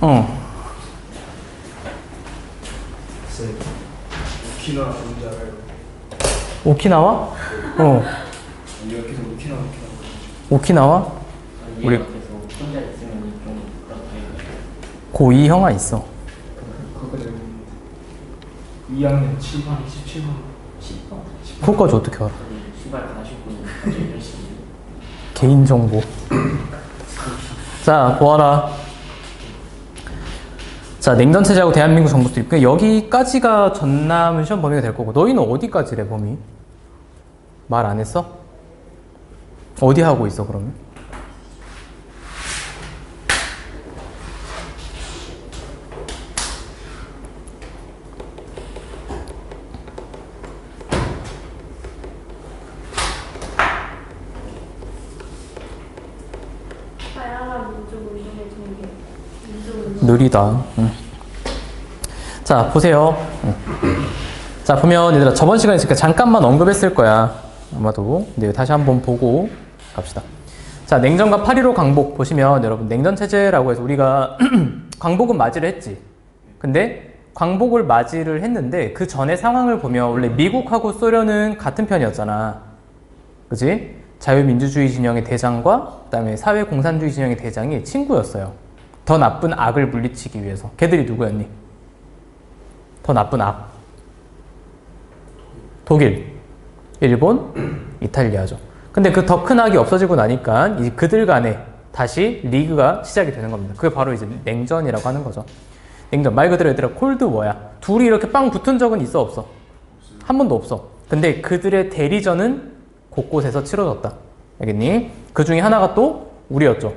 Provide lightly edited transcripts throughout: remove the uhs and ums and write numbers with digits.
쌤, 오키나와 뭔지 알아요? 오키나와? 여기서 오키나와 오키나와? 우리 계속 혼자 있으면 좀 그렇게 고2 형아 있어. 그거 내가 2학년 7반, 17반 10번 그거까지 어떻게 알아? 수발 가시고 갑자기 열심히 개인정보. 자, 보아라. 자, 냉전체제하고 대한민국 정부 수립. 여기까지가 전남 시험 범위가 될 거고, 너희는 어디까지래, 범위? 말 안 했어? 어디 하고 있어, 그러면? 다양한 민족 운동의 전개. 민족 운동. 느리다. 자, 보세요. 자, 보면 얘들아, 저번 시간에 잠깐만 언급했을 거야. 아마도. 근데 다시 한번 보고 갑시다. 자, 냉전과 8.15 광복 보시면 여러분, 냉전체제라고 해서 우리가 광복은 맞이를 했지. 근데 광복을 맞이를 했는데 그 전에 상황을 보면 원래 미국하고 소련은 같은 편이었잖아. 그지? 자유민주주의 진영의 대장과 그다음에 사회공산주의 진영의 대장이 친구였어요. 더 나쁜 악을 물리치기 위해서. 걔들이 누구였니? 더 나쁜 악. 독일, 일본, 이탈리아죠. 근데 그 더 큰 악이 없어지고 나니까 이제 그들 간에 다시 리그가 시작이 되는 겁니다. 그게 바로 이제 냉전이라고 하는 거죠. 냉전. 말 그대로 얘들아 콜드워야. 둘이 이렇게 빵 붙은 적은 있어 없어? 한 번도 없어. 근데 그들의 대리전은 곳곳에서 치러졌다. 알겠니? 그 중에 하나가 또 우리였죠.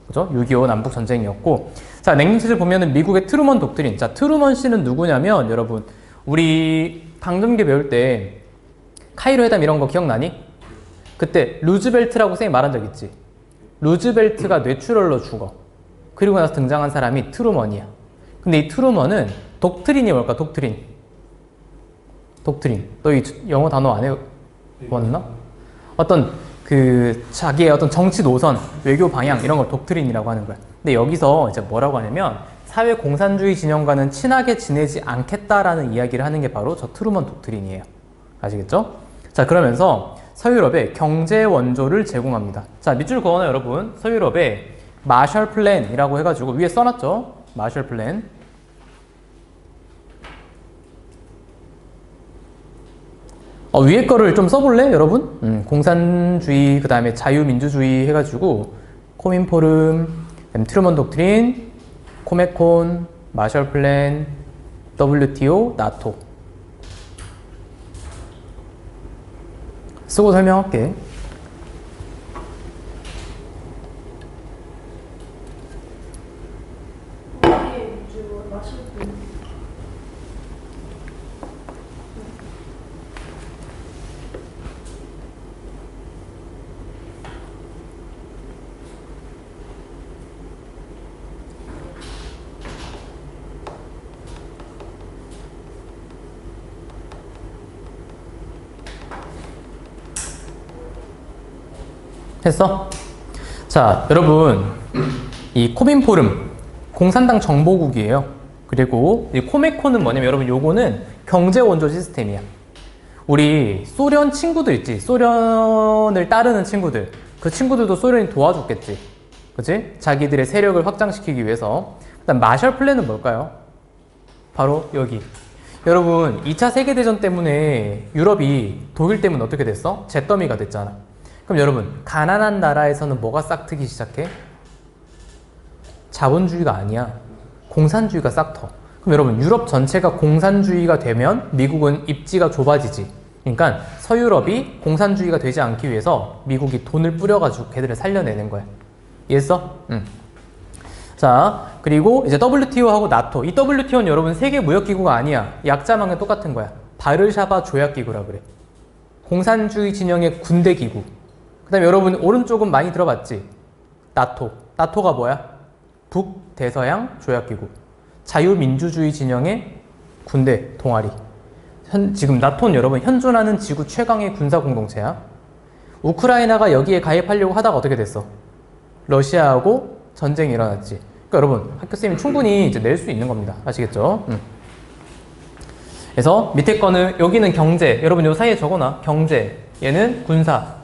그죠? 6.25 남북 전쟁이었고. 자, 냉전체제 보면은 미국의 트루먼 독트린. 자, 트루먼 씨는 누구냐면 여러분, 우리 강점기 배울 때 카이로 회담 이런 거 기억나니? 그때 루즈벨트라고 쌤이 말한 적 있지. 루즈벨트가 뇌출혈로 죽어. 그리고 나서 등장한 사람이 트루먼이야. 근데 이 트루먼은 독트린이 뭘까? 독트린. 너 이 영어 단어 안 해봤나? 어떤 그 자기의 어떤 정치 노선, 외교 방향 이런 걸 독트린이라고 하는 거야. 근데 여기서 이제 뭐라고 하냐면 사회 공산주의 진영과는 친하게 지내지 않겠다라는 이야기를 하는 게 바로 저 트루먼 독트린이에요. 아시겠죠? 자, 그러면서 서유럽에 경제 원조를 제공합니다. 자, 밑줄 그어나 여러분, 서유럽에 마셜 플랜이라고 해가지고 위에 써놨죠? 마셜 플랜. 위에 거를 좀 써볼래, 여러분? 공산주의, 그 다음에 자유민주주의 해가지고 코민포름, 트루먼 독트린, 코메콘, 마셜 플랜, WTO, 나토. 쓰고 설명할게. 이게 민족 마시고. 했어? 자, 여러분, 이 코민포름 공산당 정보국이에요. 그리고 이 코메콘은 뭐냐면 여러분, 요거는 경제 원조 시스템이야. 우리 소련 친구들 있지? 소련을 따르는 친구들. 그 친구들도 소련이 도와줬겠지. 그치? 자기들의 세력을 확장시키기 위해서. 그다음 마셜 플랜은 뭘까요? 바로 여기. 여러분, 2차 세계대전 때문에 유럽이 독일 때문에 어떻게 됐어? 잿더미가 됐잖아. 그럼 여러분, 가난한 나라에서는 뭐가 싹트기 시작해? 자본주의가 아니야. 공산주의가 싹터. 그럼 여러분, 유럽 전체가 공산주의가 되면 미국은 입지가 좁아지지. 그러니까 서유럽이 공산주의가 되지 않기 위해서 미국이 돈을 뿌려가지고 걔들을 살려내는 거야. 이해했어? 응. 자, 그리고 이제 WTO하고 나토. 이 WTO는 여러분 세계무역기구가 아니야. 약자망은 똑같은 거야. 바르샤바 조약기구라 그래. 공산주의 진영의 군대기구. 그 다음에 여러분 오른쪽은 많이 들어봤지? 나토. 나토가 뭐야? 북대서양 조약기구. 자유민주주의 진영의 군대 동아리. 지금 나토는 여러분 현존하는 지구 최강의 군사공동체야. 우크라이나가 여기에 가입하려고 하다가 어떻게 됐어? 러시아하고 전쟁이 일어났지. 그러니까 여러분 학교쌤이 충분히 이제 낼 수 있는 겁니다. 아시겠죠? 그래서 밑에 거는 여기는 경제. 여러분 요 사이에 적어놔. 경제. 얘는 군사.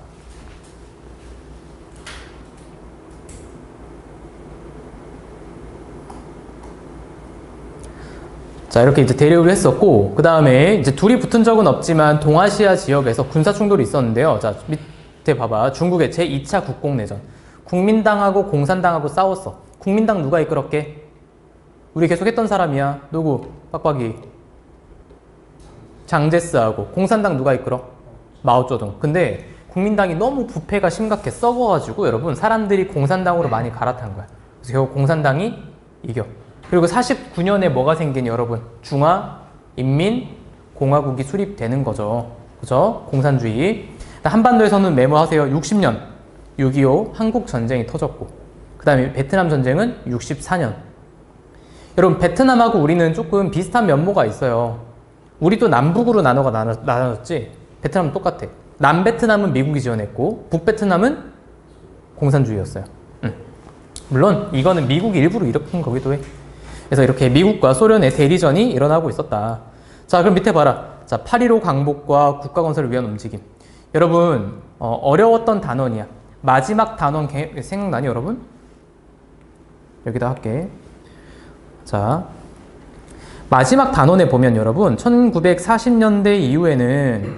자, 이렇게 이제 대립을 했었고, 그 다음에 이제 둘이 붙은 적은 없지만 동아시아 지역에서 군사 충돌이 있었는데요. 자, 밑에 봐봐. 중국의 제2차 국공내전. 국민당하고 공산당하고 싸웠어. 국민당 누가 이끌었게? 우리 계속 했던 사람이야. 누구? 빡빡이. 장제스하고. 공산당 누가 이끌어? 마오쩌둥. 근데 국민당이 너무 부패가 심각해 썩어가지고 여러분 사람들이 공산당으로 많이 갈아탄 거야. 그래서 결국 공산당이 이겨. 그리고 49년에 뭐가 생긴 여러분? 중화인민공화국이 수립되는 거죠. 그죠? 공산주의. 한반도에서는 메모하세요. 60년 6.25 한국전쟁이 터졌고 그 다음에 베트남 전쟁은 64년. 여러분 베트남하고 우리는 조금 비슷한 면모가 있어요. 우리도 남북으로 나눠졌지. 베트남은 똑같아. 남베트남은 미국이 지원했고 북베트남은 공산주의였어요. 물론 이거는 미국이 일부러 일으킨 거기도 해. 그래서 이렇게 미국과 소련의 대리전이 일어나고 있었다. 자, 그럼 밑에 봐라. 자, 8.15 강복과 국가건설을 위한 움직임. 여러분 어려웠던 단원이야. 마지막 단원 생각나니 여러분? 여기다 할게. 자, 마지막 단원에 보면 여러분 1940년대 이후에는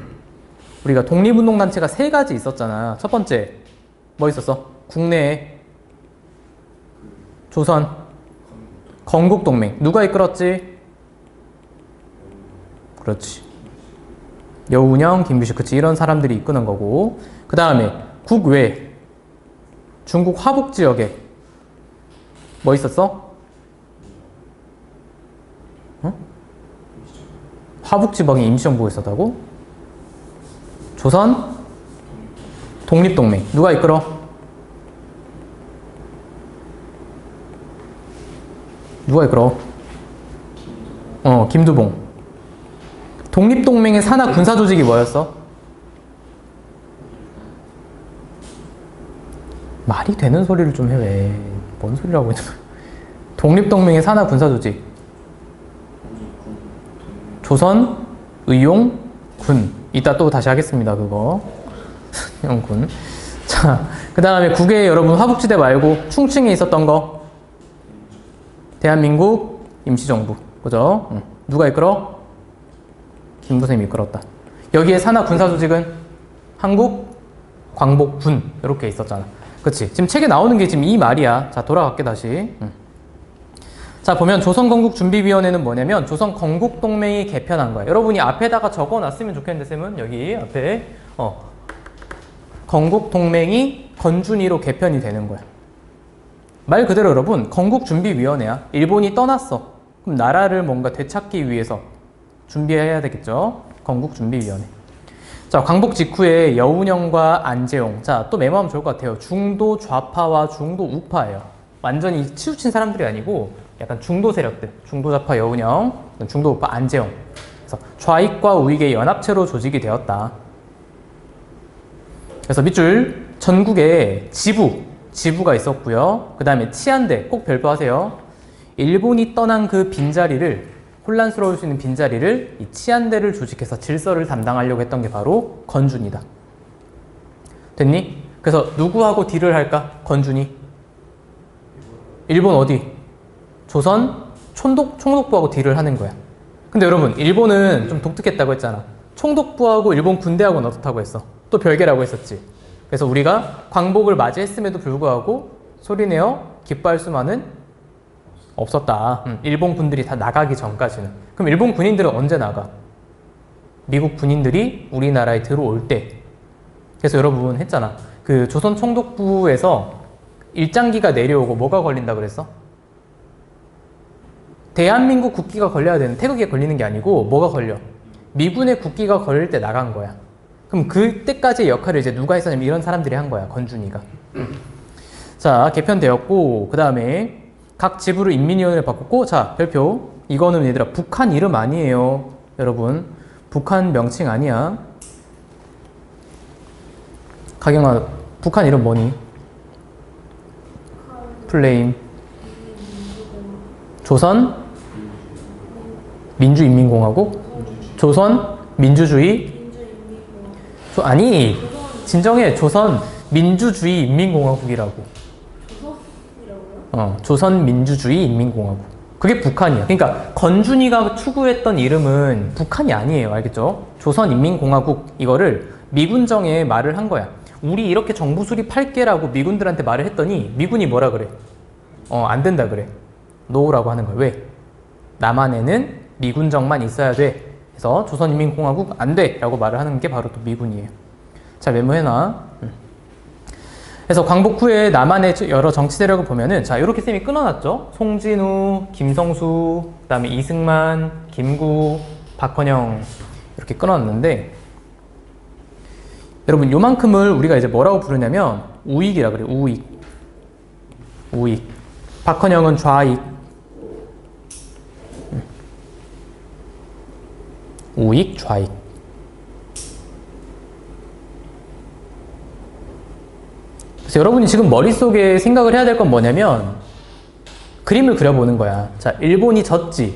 우리가 독립운동단체가 3가지 있었잖아. 첫 번째 뭐 있었어? 국내에 조선 건국동맹 누가 이끌었지? 그렇지. 여운형, 김규식, 그치. 이런 사람들이 이끄는 거고. 그 다음에 국외 중국 화북 지역에 뭐 있었어? 어? 화북 지방에 임시정부가 있었다고? 조선 독립동맹 누가 이끌어? 누가 이끌어? 김두봉. 독립동맹의 산하 군사조직이 뭐였어? 말이 되는 소리를 좀 해. 왜? 뭔 소리라고 있는 거야? 독립동맹의 산하 군사조직 조선, 의용, 군. 이따 또 다시 하겠습니다. 그거 군. 자, 그 다음에 국외에 여러분 화북지대 말고 충칭에 있었던 거 대한민국 임시정부. 그죠? 누가 이끌어? 김부쌤이 이끌었다. 여기에 산하 군사조직은 한국 광복군 이렇게 있었잖아. 그치? 지금 책에 나오는 게 지금 이 말이야. 자, 돌아갈게 다시. 자, 보면 조선건국준비위원회는 뭐냐면 조선건국동맹이 개편한 거야. 여러분이 앞에다가 적어놨으면 좋겠는데 쌤은 여기 앞에 건국동맹이 건준위로 개편이 되는 거야. 말 그대로 여러분 건국준비위원회야. 일본이 떠났어. 그럼 나라를 뭔가 되찾기 위해서 준비해야 되겠죠. 건국준비위원회. 자, 광복 직후에 여운형과 안재용. 자, 또 메모하면 좋을 것 같아요. 중도 좌파와 중도 우파예요. 완전히 치우친 사람들이 아니고 약간 중도 세력들. 중도 좌파 여운형, 중도 우파 안재용. 그래서 좌익과 우익의 연합체로 조직이 되었다. 그래서 밑줄 전국에 지부가 있었고요. 그 다음에 치안대 꼭 별표하세요. 일본이 떠난 그 빈자리를 혼란스러울 수 있는 빈자리를 이 치안대를 조직해서 질서를 담당하려고 했던 게 바로 건준이다. 됐니? 그래서 누구하고 딜을 할까? 건준이. 일본 어디? 조선 총독부하고 딜을 하는 거야. 근데 여러분 일본은 좀 독특했다고 했잖아. 총독부하고 일본 군대하고는 어떻다고 했어? 또 별개라고 했었지. 그래서 우리가 광복을 맞이했음에도 불구하고 소리내어 기뻐할 수만은 없었다. 일본 군들이 다 나가기 전까지는. 그럼 일본 군인들은 언제 나가? 미국 군인들이 우리나라에 들어올 때. 그래서 여러분 했잖아. 그 조선 총독부에서 일장기가 내려오고 뭐가 걸린다 그랬어? 대한민국 국기가 걸려야 되는, 태극기가 걸리는 게 아니고 뭐가 걸려? 미군의 국기가 걸릴 때 나간 거야. 그럼 그때까지의 역할을 이제 누가 했었냐면 이런 사람들이 한 거야. 건준이가. 자, 개편되었고 그 다음에 각 지부를 인민위원회를 바꿨고, 자, 별표. 이거는 얘들아 북한 이름 아니에요. 여러분 북한 명칭 아니야. 가경아 북한 이름 뭐니? 플레임. 조선 민주인민공화국, 조선 민주주의, 아니 진정해. 조선 민주주의 인민공화국이라고. 조선 민주주의 인민공화국. 그게 북한이야. 그러니까 건준이가 추구했던 이름은 북한이 아니에요. 알겠죠? 조선 인민공화국 이거를 미군정에 말을 한 거야. 우리 이렇게 정부 수립할게라고 미군들한테 말을 했더니 미군이 뭐라 그래? 안 된다 그래. 노라고 하는 거야. 왜? 남한에는 미군정만 있어야 돼. 그래서 조선인민공화국 안 돼! 라고 말을 하는 게 바로 또 미군이에요. 자, 메모해놔. 그래서 광복 후에 남한의 여러 정치 세력을 보면은, 자, 이렇게 쌤이 끊어놨죠? 송진우, 김성수, 그 다음에 이승만, 김구, 박헌영, 이렇게 끊어놨는데, 여러분, 요만큼을 우리가 이제 뭐라고 부르냐면, 우익이라 그래요. 우익. 우익. 박헌영은 좌익. 우익, 좌익. 그래서 여러분이 지금 머릿속에 생각을 해야 될 건 뭐냐면 그림을 그려보는 거야. 자, 일본이 졌지.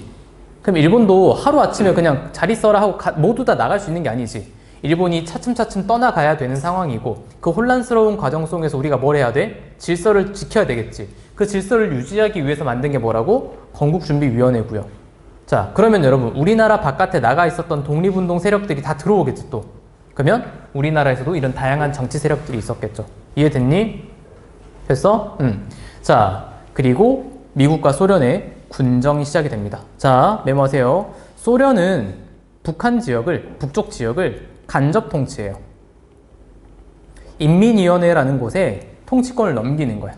그럼 일본도 하루아침에 그냥 잘 있어라 하고 모두 다 나갈 수 있는 게 아니지. 일본이 차츰차츰 떠나가야 되는 상황이고 그 혼란스러운 과정 속에서 우리가 뭘 해야 돼? 질서를 지켜야 되겠지. 그 질서를 유지하기 위해서 만든 게 뭐라고? 건국준비위원회고요. 자, 그러면 여러분 우리나라 바깥에 나가 있었던 독립운동 세력들이 다 들어오겠지 또. 그러면 우리나라에서도 이런 다양한 정치 세력들이 있었겠죠. 이해됐니? 됐어? 자, 그리고 미국과 소련의 군정이 시작이 됩니다. 자, 메모하세요. 소련은 북쪽 지역을 간접 통치해요. 인민위원회라는 곳에 통치권을 넘기는 거야.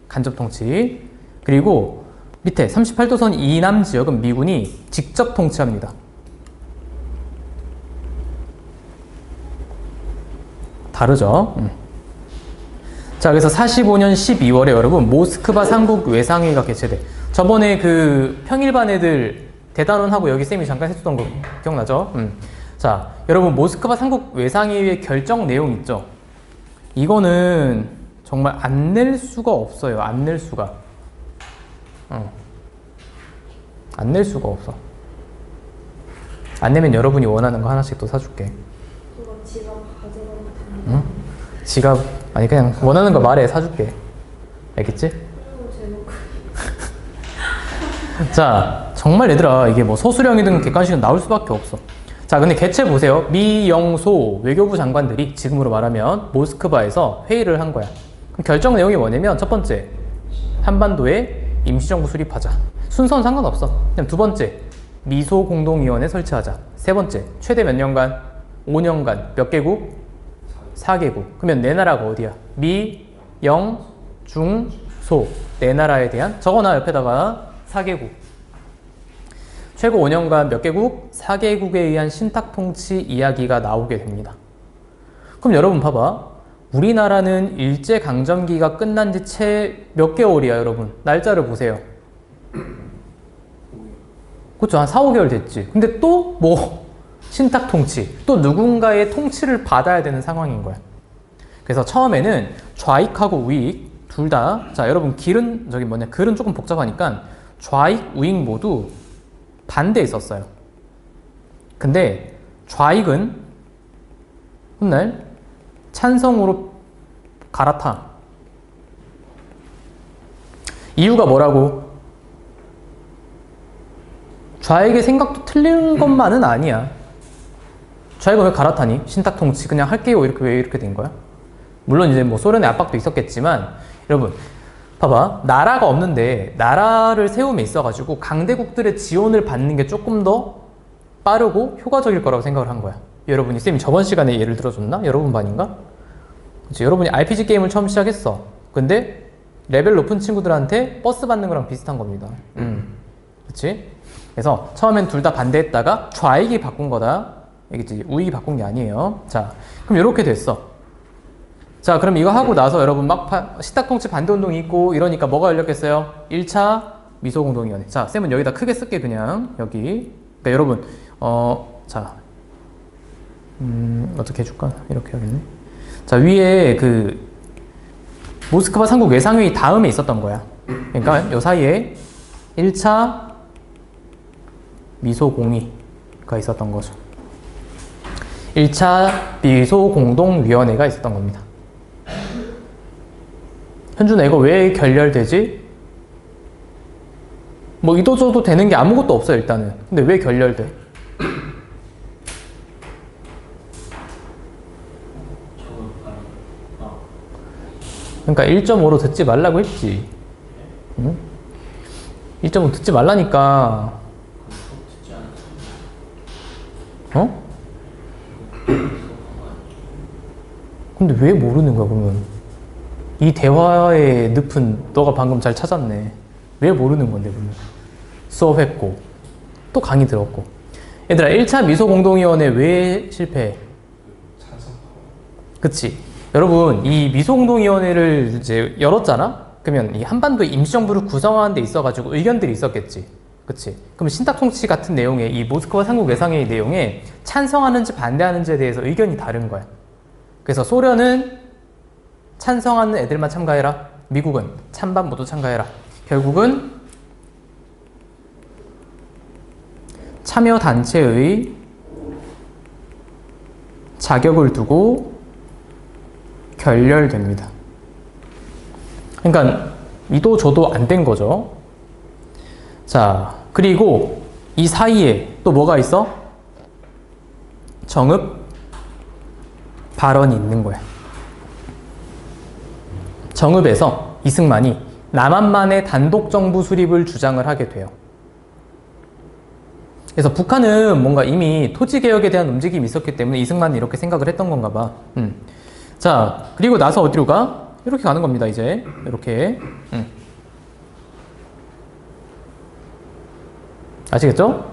간접 통치. 그리고 밑에 38도선 이남 지역은 미군이 직접 통치합니다. 다르죠? 자, 그래서 45년 12월에 여러분 모스크바 삼국 외상회의가 개최돼. 저번에 그 평일반 애들 대단원하고 여기 쌤이 잠깐 해줬던 거 기억나죠? 자, 여러분 모스크바 삼국 외상회의의 결정 내용 있죠? 이거는 정말 안 낼 수가 없어요. 안 낼 수가. 안 낼 수가 없어. 안 내면 여러분이 원하는 거 하나씩 또 사줄게. 그거 지갑 가져가면 되는 응? 지갑 아니 그냥 원하는 거 말해 사줄게. 알겠지? 거 제목. 자, 정말 얘들아 이게 뭐 서술형이든 객관식은 나올 수밖에 없어. 자, 근데 개최 보세요. 미영소 외교부 장관들이 지금으로 말하면 모스크바에서 회의를 한 거야. 그럼 결정 내용이 뭐냐면 첫 번째, 한반도에 임시정부 수립하자. 순서는 상관없어. 그냥 두 번째, 미소공동위원회 설치하자. 세 번째, 최대 몇 년간? 5년간 몇 개국? 4개국. 그러면 네 나라가 어디야? 미, 영, 중, 소. 네 나라에 대한 적어놔 옆에다가 4개국. 최고 5년간 몇 개국? 4개국에 의한 신탁통치 이야기가 나오게 됩니다. 그럼 여러분 봐봐. 우리나라는 일제강점기가 끝난 지 채 몇 개월이야 여러분? 날짜를 보세요. 그렇죠. 한 4, 5개월 됐지. 근데 또 뭐 신탁통치, 또 누군가의 통치를 받아야 되는 상황인 거야. 그래서 처음에는 좌익하고 우익 둘 다, 자 여러분 글은 조금 복잡하니까 좌익, 우익 모두 반대에 있었어요. 근데 좌익은 훗날 찬성으로 갈아타. 이유가 뭐라고? 좌익의 생각도 틀린 것만은 아니야. 좌익은 왜 갈아타니? 신탁통치 그냥 할게요. 이렇게 왜 이렇게 된 거야? 물론 이제 뭐 소련의 압박도 있었겠지만 여러분 봐봐. 나라가 없는데 나라를 세움에 있어가지고 강대국들의 지원을 받는 게 조금 더 빠르고 효과적일 거라고 생각을 한 거야. 여러분이 쌤이 저번 시간에 예를 들어줬나? 여러분 반인가? 그치? 여러분이 RPG 게임을 처음 시작했어. 근데 레벨 높은 친구들한테 버스 받는 거랑 비슷한 겁니다. 그치? 그래서 처음엔 둘 다 반대했다가 좌익이 바꾼 거다. 알겠지? 우익이 바꾼 게 아니에요. 자, 그럼 이렇게 됐어. 자, 그럼 이거 하고 나서 여러분 막 신탁통치 반대운동이 있고 이러니까 뭐가 열렸겠어요? 1차 미소공동위원회. 자, 쌤은 여기다 크게 쓸게 그냥. 여기. 그러니까 여러분 자 어떻게 해줄까? 이렇게 하겠네. 자, 위에 그 모스크바 삼국 외상회의 다음에 있었던 거야. 그러니까 요 사이에 1차 미소공의가 있었던 거죠. 1차 미소공동위원회가 있었던 겁니다. 현준아, 이거 왜 결렬되지? 뭐 이도저도 되는 게 아무것도 없어요, 일단은. 근데 왜 결렬돼? 저거 아 그러니까 1.5로 듣지 말라고 했지. 응? 1.5 듣지 말라니까. 수업 듣지 않았어. 어? 근데 왜 모르는 거야, 그러면? 이 대화의 늪은 너가 방금 잘 찾았네. 왜 모르는 건데, 그러면? 수업했고, 또 강의 들었고. 얘들아, 1차 미소공동위원회 왜 실패해? 찬성하고. 그치? 여러분, 이 미소공동위원회를 이제 열었잖아? 그러면 이 한반도 임시정부를 구성하는 데 있어가지고 의견들이 있었겠지. 그치? 그럼 신탁통치 같은 내용에 이 모스크바 삼국 외상회의 내용에 찬성하는지 반대하는지에 대해서 의견이 다른 거야. 그래서 소련은 찬성하는 애들만 참가해라. 미국은 찬반 모두 참가해라. 결국은 참여단체의 자격을 두고 결렬됩니다. 그러니까 이도 저도 안 된 거죠. 자, 그리고 이 사이에 또 뭐가 있어? 정읍 발언이 있는 거야. 정읍에서 이승만이 남한만의 단독 정부 수립을 주장을 하게 돼요. 그래서 북한은 뭔가 이미 토지개혁에 대한 움직임이 있었기 때문에 이승만이 이렇게 생각을 했던 건가 봐. 자, 그리고 나서 어디로 가? 이렇게 가는 겁니다, 이제. 이렇게. 아시겠죠?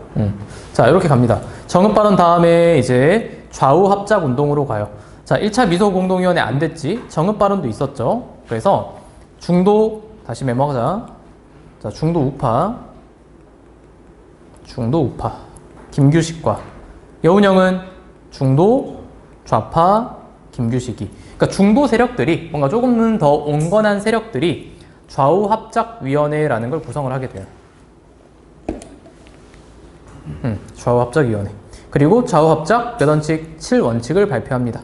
자, 이렇게 갑니다. 정읍발언 다음에 이제 좌우 합작 운동으로 가요. 자, 1차 미소공동위원회 안 됐지? 정읍발언도 있었죠? 그래서 중도, 다시 메모하자. 자, 중도 우파. 김규식과 여운형은 중도 좌파 김규식이. 그러니까 중도 세력들이 뭔가 조금은 더 온건한 세력들이 좌우합작위원회라는 걸 구성을 하게 돼요. 좌우합작위원회. 그리고 좌우합작 몇 원칙? 7원칙을 발표합니다.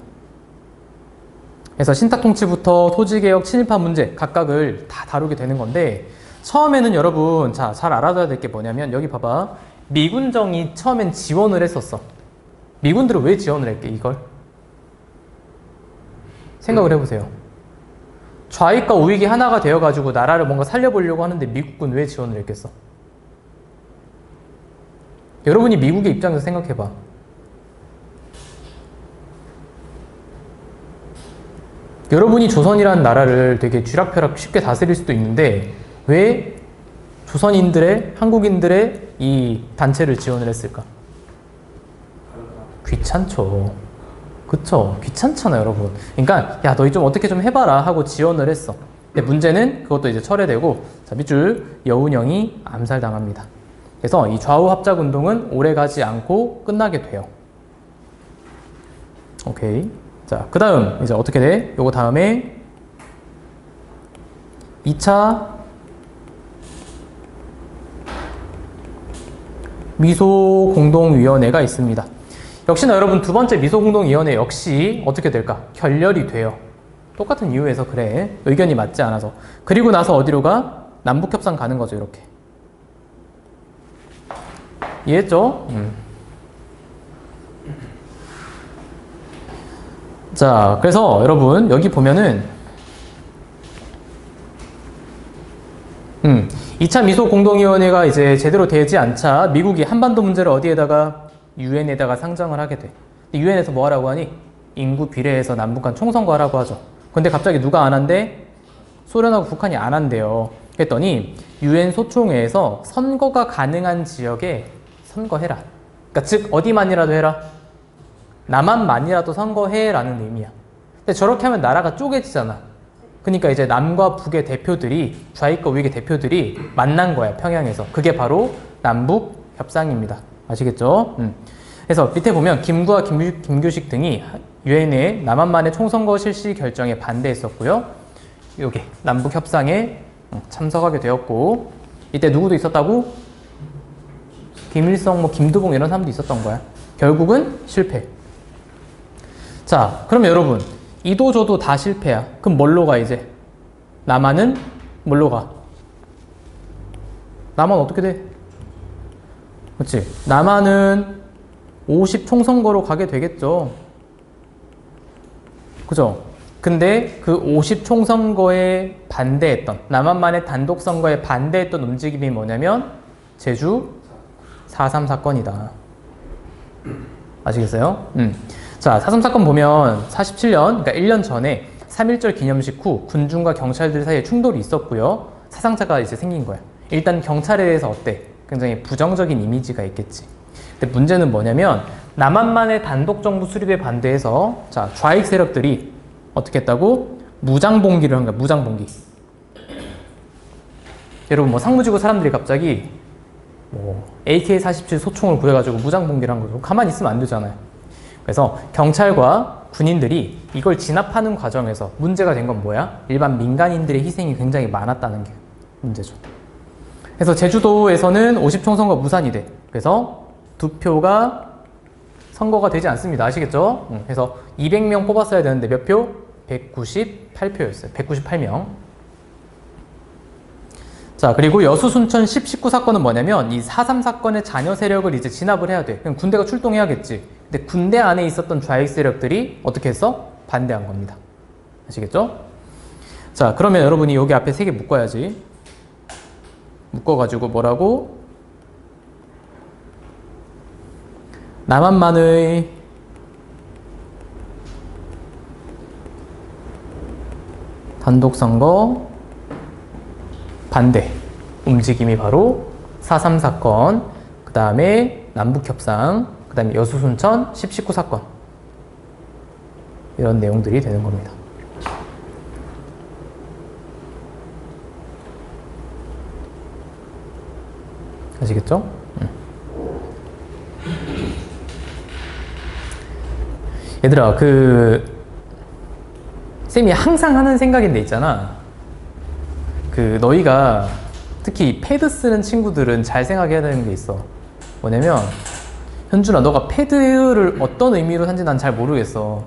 그래서 신탁통치부터 토지개혁, 친일파 문제 각각을 다 다루게 되는 건데 처음에는 여러분 잘 알아둬야 될 게 뭐냐면 여기 봐봐. 미군정이 처음엔 지원을 했었어. 미군들은 왜 지원을 했게 이걸? 생각을 해보세요. 좌익과 우익이 하나가 되어가지고 나라를 뭔가 살려보려고 하는데 미국은 왜 지원을 했겠어? 여러분이 미국의 입장에서 생각해봐. 여러분이 조선이라는 나라를 되게 쥐락펴락 쉽게 다스릴 수도 있는데 왜 조선인들의, 한국인들의 이 단체를 지원을 했을까? 귀찮죠. 그쵸? 귀찮잖아, 여러분. 그러니까 야, 너희 좀 어떻게 좀 해봐라 하고 지원을 했어. 근데 문제는 그것도 이제 철회되고 자, 밑줄 여운형이 암살당합니다. 그래서 이 좌우 합작 운동은 오래 가지 않고 끝나게 돼요. 오케이. 자, 그 다음 이제 어떻게 돼? 요거 다음에 2차 미소공동위원회가 있습니다. 역시나 여러분 두 번째 미소공동위원회 역시 어떻게 될까? 결렬이 돼요. 똑같은 이유에서 그래. 의견이 맞지 않아서. 그리고 나서 어디로 가? 남북협상 가는 거죠, 이렇게. 이해했죠? 자, 그래서 여러분 여기 보면은 2차 미소공동위원회가 이제 제대로 되지 않자 미국이 한반도 문제를 어디에다가 유엔에다가 상정을 하게 돼. 유엔에서 뭐 하라고 하니? 인구 비례해서 남북 간 총선거 하라고 하죠. 근데 갑자기 누가 안 한대? 소련하고 북한이 안 한대요. 그랬더니 유엔 소총회에서 선거가 가능한 지역에 선거해라. 그러니까 즉 어디만이라도 해라. 남한만이라도 선거해라는 의미야. 근데 저렇게 하면 나라가 쪼개지잖아. 그러니까 이제 남과 북의 대표들이, 좌익과 우익의 대표들이 만난 거야, 평양에서. 그게 바로 남북 협상입니다. 아시겠죠? 그래서 밑에 보면 김구와 김규식 등이 유엔의 남한만의 총선거 실시 결정에 반대했었고요. 여기 남북 협상에 참석하게 되었고, 이때 누구도 있었다고? 김일성, 뭐 김두봉 이런 사람도 있었던 거야. 결국은 실패. 자, 그럼 여러분 이도 저도 다 실패야. 그럼 뭘로 가 이제? 남한은 뭘로 가? 남한 어떻게 돼? 그렇지? 남한은 50 총선거로 가게 되겠죠. 그죠? 근데 그 50 총선거에 반대했던, 남한만의 단독 선거에 반대했던 움직임이 뭐냐면 제주 4.3 사건이다. 아시겠어요? 자, 4.3 사건 보면 47년, 그러니까 1년 전에 3.1절 기념식 후 군중과 경찰들 사이에 충돌이 있었고요. 사상자가 이제 생긴 거야. 일단 경찰에 대해서 어때? 굉장히 부정적인 이미지가 있겠지. 근데 문제는 뭐냐면 남한만의 단독 정부 수립에 반대해서 자, 좌익 세력들이 어떻게 했다고? 무장봉기를 한 거야. 무장봉기. 여러분 뭐 상무지구 사람들이 갑자기 뭐 AK-47 소총을 구해가지고 무장봉기를 한 거죠. 가만히 있으면 안 되잖아요. 그래서 경찰과 군인들이 이걸 진압하는 과정에서 문제가 된 건 뭐야? 일반 민간인들의 희생이 굉장히 많았다는 게 문제죠. 그래서 제주도에서는 50총선거 무산이 돼. 그래서 두 표가 선거가 되지 않습니다. 아시겠죠? 그래서 200명 뽑았어야 되는데 몇 표? 198표였어요. 198명. 자, 그리고 여수, 순천 10, 19 사건은 뭐냐면 이 4.3 사건의 잔여 세력을 이제 진압을 해야 돼. 그럼 군대가 출동해야겠지. 근데 군대 안에 있었던 좌익 세력들이 어떻게 했어? 반대한 겁니다. 아시겠죠? 자, 그러면 여러분이 여기 앞에 3개 묶어야지. 묶어가지고 뭐라고? 남한만의 단독선거 반대 움직임이 바로 4.3 사건, 그 다음에 남북협상, 그 다음에 여수, 순천 10, 19 사건, 이런 내용들이 되는 겁니다. 아시겠죠? 얘들아, 쌤이 항상 하는 생각인데 있잖아. 너희가 특히 패드 쓰는 친구들은 잘 생각해야 되는 게 있어. 뭐냐면, 현준아, 너가 패드를 어떤 의미로 산지 난 잘 모르겠어.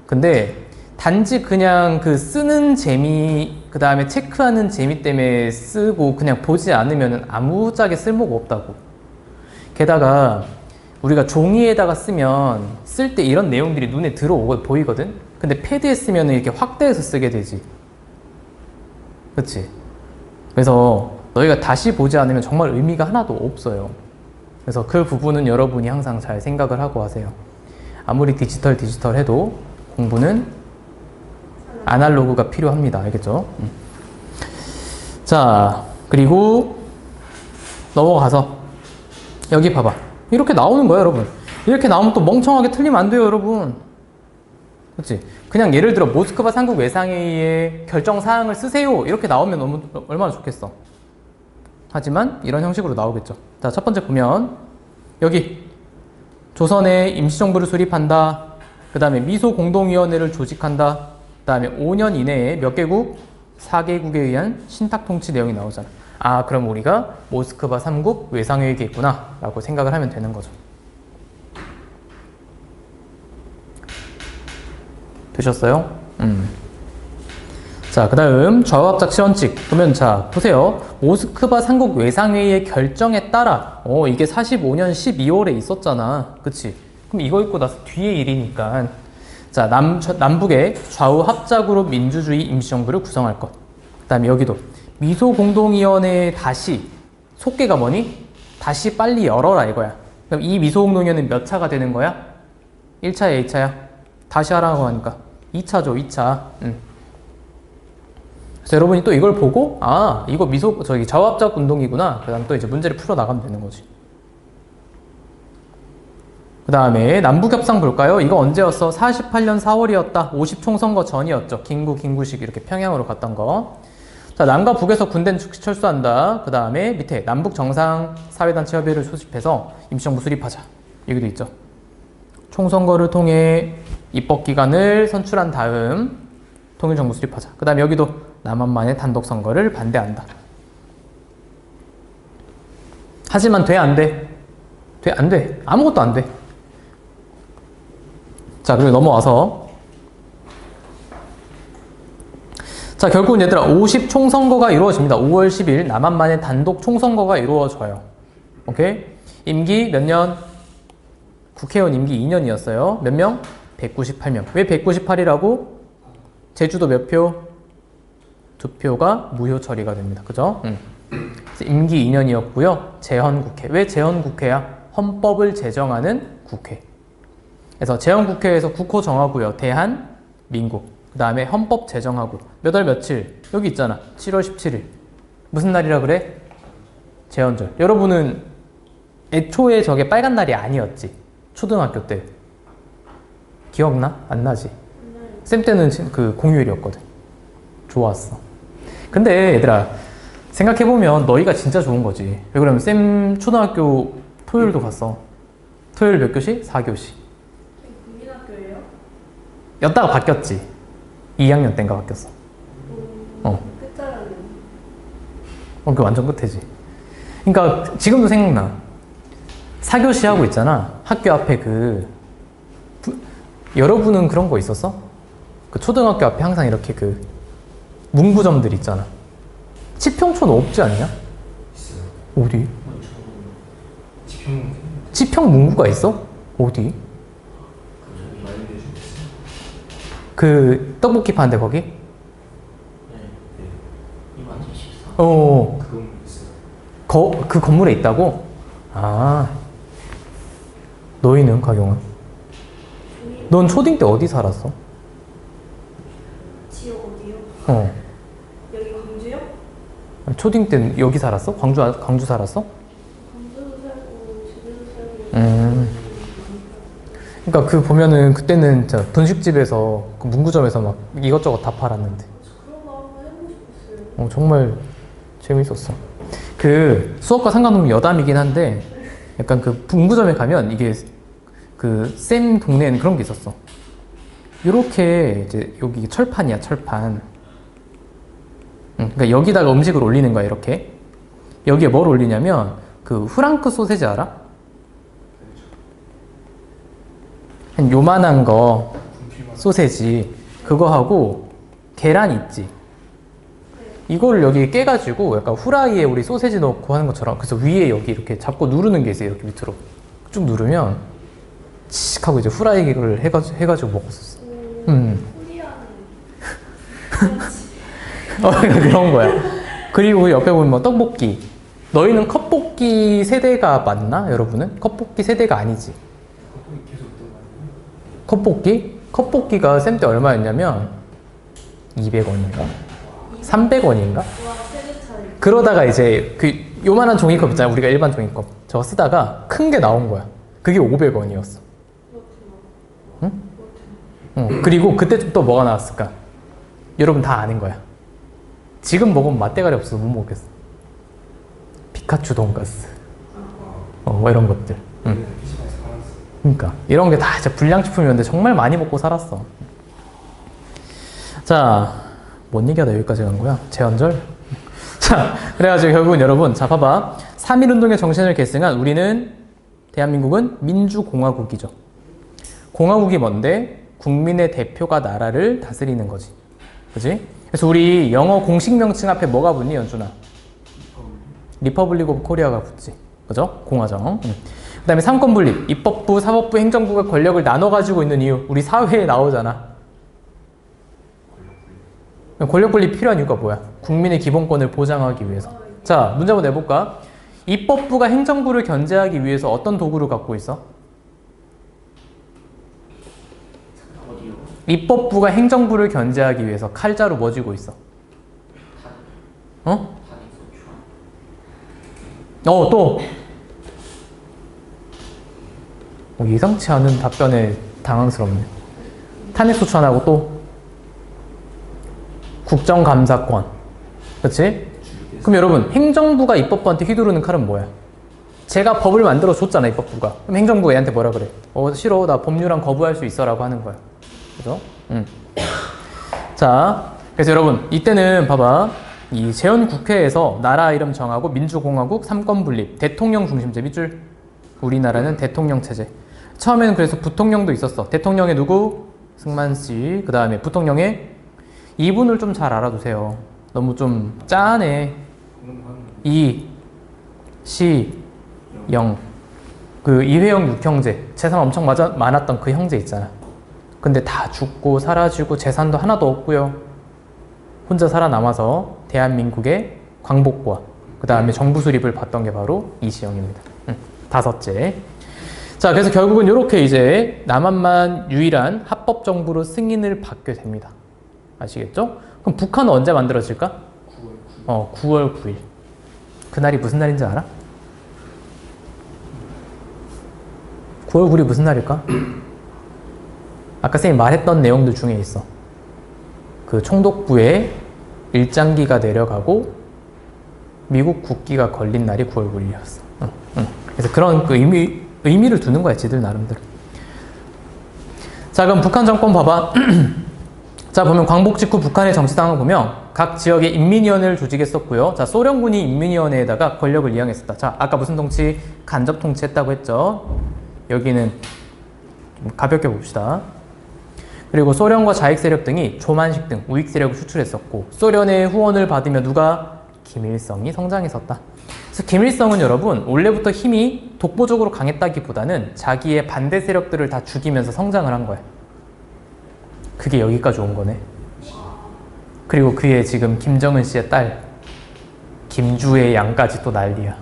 근데 단지 그냥 쓰는 재미, 그 다음에 체크하는 재미 때문에 쓰고 그냥 보지 않으면 아무짝에 쓸모가 없다고. 게다가 우리가 종이에다가 쓰면 쓸 때 이런 내용들이 눈에 들어오고 보이거든? 근데 패드에 쓰면 이렇게 확대해서 쓰게 되지. 그치? 그래서 너희가 다시 보지 않으면 정말 의미가 하나도 없어요. 그래서 그 부분은 여러분이 항상 잘 생각을 하고 하세요. 아무리 디지털 해도 공부는 아날로그가 필요합니다. 알겠죠? 자, 그리고 넘어가서 여기 봐봐. 이렇게 나오는 거야, 여러분. 이렇게 나오면 또 멍청하게 틀리면 안 돼요, 여러분. 그렇지? 그냥 예를 들어 모스크바 삼국 외상회의의 결정 사항을 쓰세요. 이렇게 나오면 얼마나 좋겠어. 하지만 이런 형식으로 나오겠죠. 자, 첫 번째 보면 여기 조선에 임시정부를 수립한다. 그 다음에 미소공동위원회를 조직한다. 그 다음에 5년 이내에 몇 개국? 4개국에 의한 신탁통치 내용이 나오잖아. 아, 그럼 우리가 모스크바 3국 외상회의겠구나 라고 생각을 하면 되는 거죠. 되셨어요? 자, 그 다음 좌우합작 실원칙 보면, 자, 보세요. 모스크바 3국 외상회의의 결정에 따라 이게 45년 12월에 있었잖아. 그치? 그럼 이거 읽고 나서 뒤에 일이니까, 자, 남북의 좌우 합작으로 민주주의 임시정부를 구성할 것. 그 다음에 여기도 미소공동위원회 다시 속개가 뭐니? 다시 빨리 열어라 이거야. 그럼 이 미소공동위원회는 몇 차가 되는 거야? 1차야 2차야? 다시 하라고 하니까 2차죠. 2차. 그래서 여러분이 또 이걸 보고, 아, 이거 좌우합작 운동이구나. 그 다음 또 이제 문제를 풀어 나가면 되는 거지. 그 다음에 남북협상 볼까요? 이거 언제였어? 48년 4월이었다. 50총선거 전이었죠. 김구식 이렇게 평양으로 갔던 거. 자, 남과 북에서 군대는 즉시 철수한다. 그 다음에 밑에 남북 정상 사회단체 협의를 소집해서 임시정부 수립하자. 여기도 있죠. 총선거를 통해 입법기관을 선출한 다음 통일정부 수립하자. 그 다음에 여기도 남한만의 단독선거를 반대한다. 하지만 돼, 안 돼? 돼, 안 돼. 아무것도 안 돼. 자, 그리고 넘어와서. 자, 결국은 얘들아, 50 총선거가 이루어집니다. 5월 10일 남한만의 단독 총선거가 이루어져요. 오케이? 임기 몇 년? 국회의원 임기 2년이었어요. 몇 명? 198명. 왜 198이라고? 제주도 몇 표? 2표가 무효 처리가 됩니다. 그죠? 임기 2년이었고요. 재헌국회. 왜 재헌국회야? 헌법을 제정하는 국회. 그래서 재헌국회에서 국호 정하고요. 대한민국. 그 다음에 헌법 제정하고. 몇 월 며칠? 여기 있잖아. 7월 17일. 무슨 날이라 그래? 재헌절. 여러분은 애초에 저게 빨간 날이 아니었지. 초등학교 때. 기억나? 안 나지? 쌤 때는 그 공휴일이었거든. 좋았어. 근데 얘들아, 생각해보면 너희가 진짜 좋은 거지. 왜 그러면 쌤 초등학교 토요일도 갔어. 토요일 몇 교시? 4교시. 국민학교예요? 였다가 바뀌었지. 2학년 땐가 바뀌었어. 끝자락은 그 완전 끝이지. 그러니까 지금도 생각나. 4교시 하고 있잖아. 학교 앞에 여러분은 그런 거 있었어? 그 초등학교 앞에 항상 이렇게 그 문구점들 있잖아. 치평촌 없지 않냐? 있어요. 어디? 지평 치평 문구가 있어? 어디? 많이 내주셨어요. 그 떡볶이 파는데 거기? 네. 이만희 식사. 그건 있어요. 그 건물에 있다고? 아. 너희는, 가경은? 넌 초딩 때 어디 살았어? 지역 어디요? 여기 광주요? 초딩 때 여기 살았어? 광주 살았어? 광주도 살고 제주도 살고 그러니까 그 보면은 그때는 진짜 분식집에서 그 문구점에서 막 이것저것 다 팔았는데 그런 거 한번 해보고 싶었어요. 정말 재밌었어. 그 수업과 상관없는 여담이긴 한데 약간 그 문구점에 가면 이게 그 쌤 동네에는 그런 게 있었어. 요렇게 이제 여기 철판이야, 철판. 그러니까 여기다가 음식을 올리는 거야, 이렇게. 여기에 뭘 올리냐면 그 프랑크 소세지 알아? 한 요만한 거 소세지 그거 하고 계란 있지. 이거를 여기 깨가지고 약간 후라이에 우리 소세지 넣고 하는 것처럼 그래서 위에 여기 이렇게 잡고 누르는 게 있어요. 이렇게 밑으로 쭉 누르면 칙 하고 이제 후라이를 해가지고 먹었었어. 코리안 그런 거야. 그리고 옆에 보면 뭐 떡볶이. 너희는 컵볶이 세대가 맞나? 여러분은? 컵볶이 세대가 아니지. 계속 있던 거 아니에요? 컵볶이? 컵볶이가 쌤 때 얼마였냐면 200원인가? 300원인가? 와 세대 차이. 그러다가 이제 그 요만한 종이컵 있잖아. 우리가 일반 종이컵. 저거 쓰다가 큰 게 나온 거야. 그게 500원이었어. 응? 그리고 그때 좀 또 뭐가 나왔을까? 여러분 다 아는 거야. 지금 먹으면 맛대가리 없어서 못 먹겠어. 피카츄 돈가스. 뭐 이런 것들. 응. PC방에서 팔았어. 그러니까 이런 게 다 진짜 불량식품이었는데 정말 많이 먹고 살았어. 자, 뭔 얘기하다 여기까지 간 거야? 재헌절? 자, 그래가지고 결국은 여러분, 자 봐봐. 3.1운동의 정신을 계승한 우리는 대한민국은 민주공화국이죠. 공화국이 뭔데? 국민의 대표가 나라를 다스리는 거지. 그지? 그래서 우리 영어 공식 명칭 앞에 뭐가 붙니, 연준아? 리퍼블릭 오브 코리아가 붙지. 그죠? 공화정. 그 다음에 삼권 분립, 입법부, 사법부, 행정부가 권력을 나눠 가지고 있는 이유. 우리 사회에 나오잖아. 권력 분립 필요한 이유가 뭐야? 국민의 기본권을 보장하기 위해서. 자, 문제 한번 내볼까? 입법부가 행정부를 견제하기 위해서 어떤 도구를 갖고 있어? 어디요? 입법부가 행정부를 견제하기 위해서 칼자루 뭐 쥐고 있어? 어? 또! 예상치 않은 답변에 당황스럽네. 탄핵소추안하고 또 국정감사권. 그치? 그럼 여러분, 행정부가 입법부한테 휘두르는 칼은 뭐야? 제가 법을 만들어 줬잖아, 입법부가. 그럼 행정부가 얘한테 뭐라 그래? 싫어. 나 법률안 거부할 수 있어. 라고 하는 거야. 그죠? 자, 그래서 여러분, 이때는 봐봐. 이 재헌국회에서 나라 이름 정하고 민주공화국 삼권 분립 대통령 중심제 밑줄. 우리나라는 대통령 체제. 처음에는 그래서 부통령도 있었어. 대통령의 누구? 승만씨. 그 다음에 부통령의 이분을 좀 잘 알아두세요. 너무 좀 짠해. 이, 시, 영. 그 이회영 육형제. 재산 엄청 많았던 그 형제 있잖아. 근데 다 죽고 사라지고 재산도 하나도 없고요. 혼자 살아남아서 대한민국의 광복과 그 다음에 정부 수립을 봤던 게 바로 이시영입니다. 다섯째. 자, 그래서 결국은 이렇게 이제 남한만 유일한 합법 정부로 승인을 받게 됩니다. 아시겠죠? 그럼 북한은 언제 만들어질까? 9월 9일. 그날이 무슨 날인지 알아? 9월 9일이 무슨 날일까? 아까 쌤이 말했던 내용들 중에 있어. 그 총독부에 일장기가 내려가고 미국 국기가 걸린 날이 9월 9일이었어. 그래서 그런 그 의미를 두는 거야, 지들 나름대로. 자, 그럼 북한 정권 봐봐. 자, 보면 광복 직후 북한의 정치당을 보면 각 지역의 인민위원회를 조직했었고요. 자, 소련군이 인민위원회에다가 권력을 이양했었다. 자, 아까 무슨 통치? 간접 통치했다고 했죠. 여기는 좀 가볍게 봅시다. 그리고 소련과 자익 세력 등이 조만식 등 우익 세력을 수출했었고, 소련의 후원을 받으며 누가? 김일성이 성장했었다. 그래서 김일성은 여러분 원래부터 힘이 독보적으로 강했다기보다는 자기의 반대 세력들을 다 죽이면서 성장을 한 거야. 그게 여기까지 온 거네. 그리고 그의 지금 김정은 씨의 딸 김주의 양까지 또 난리야.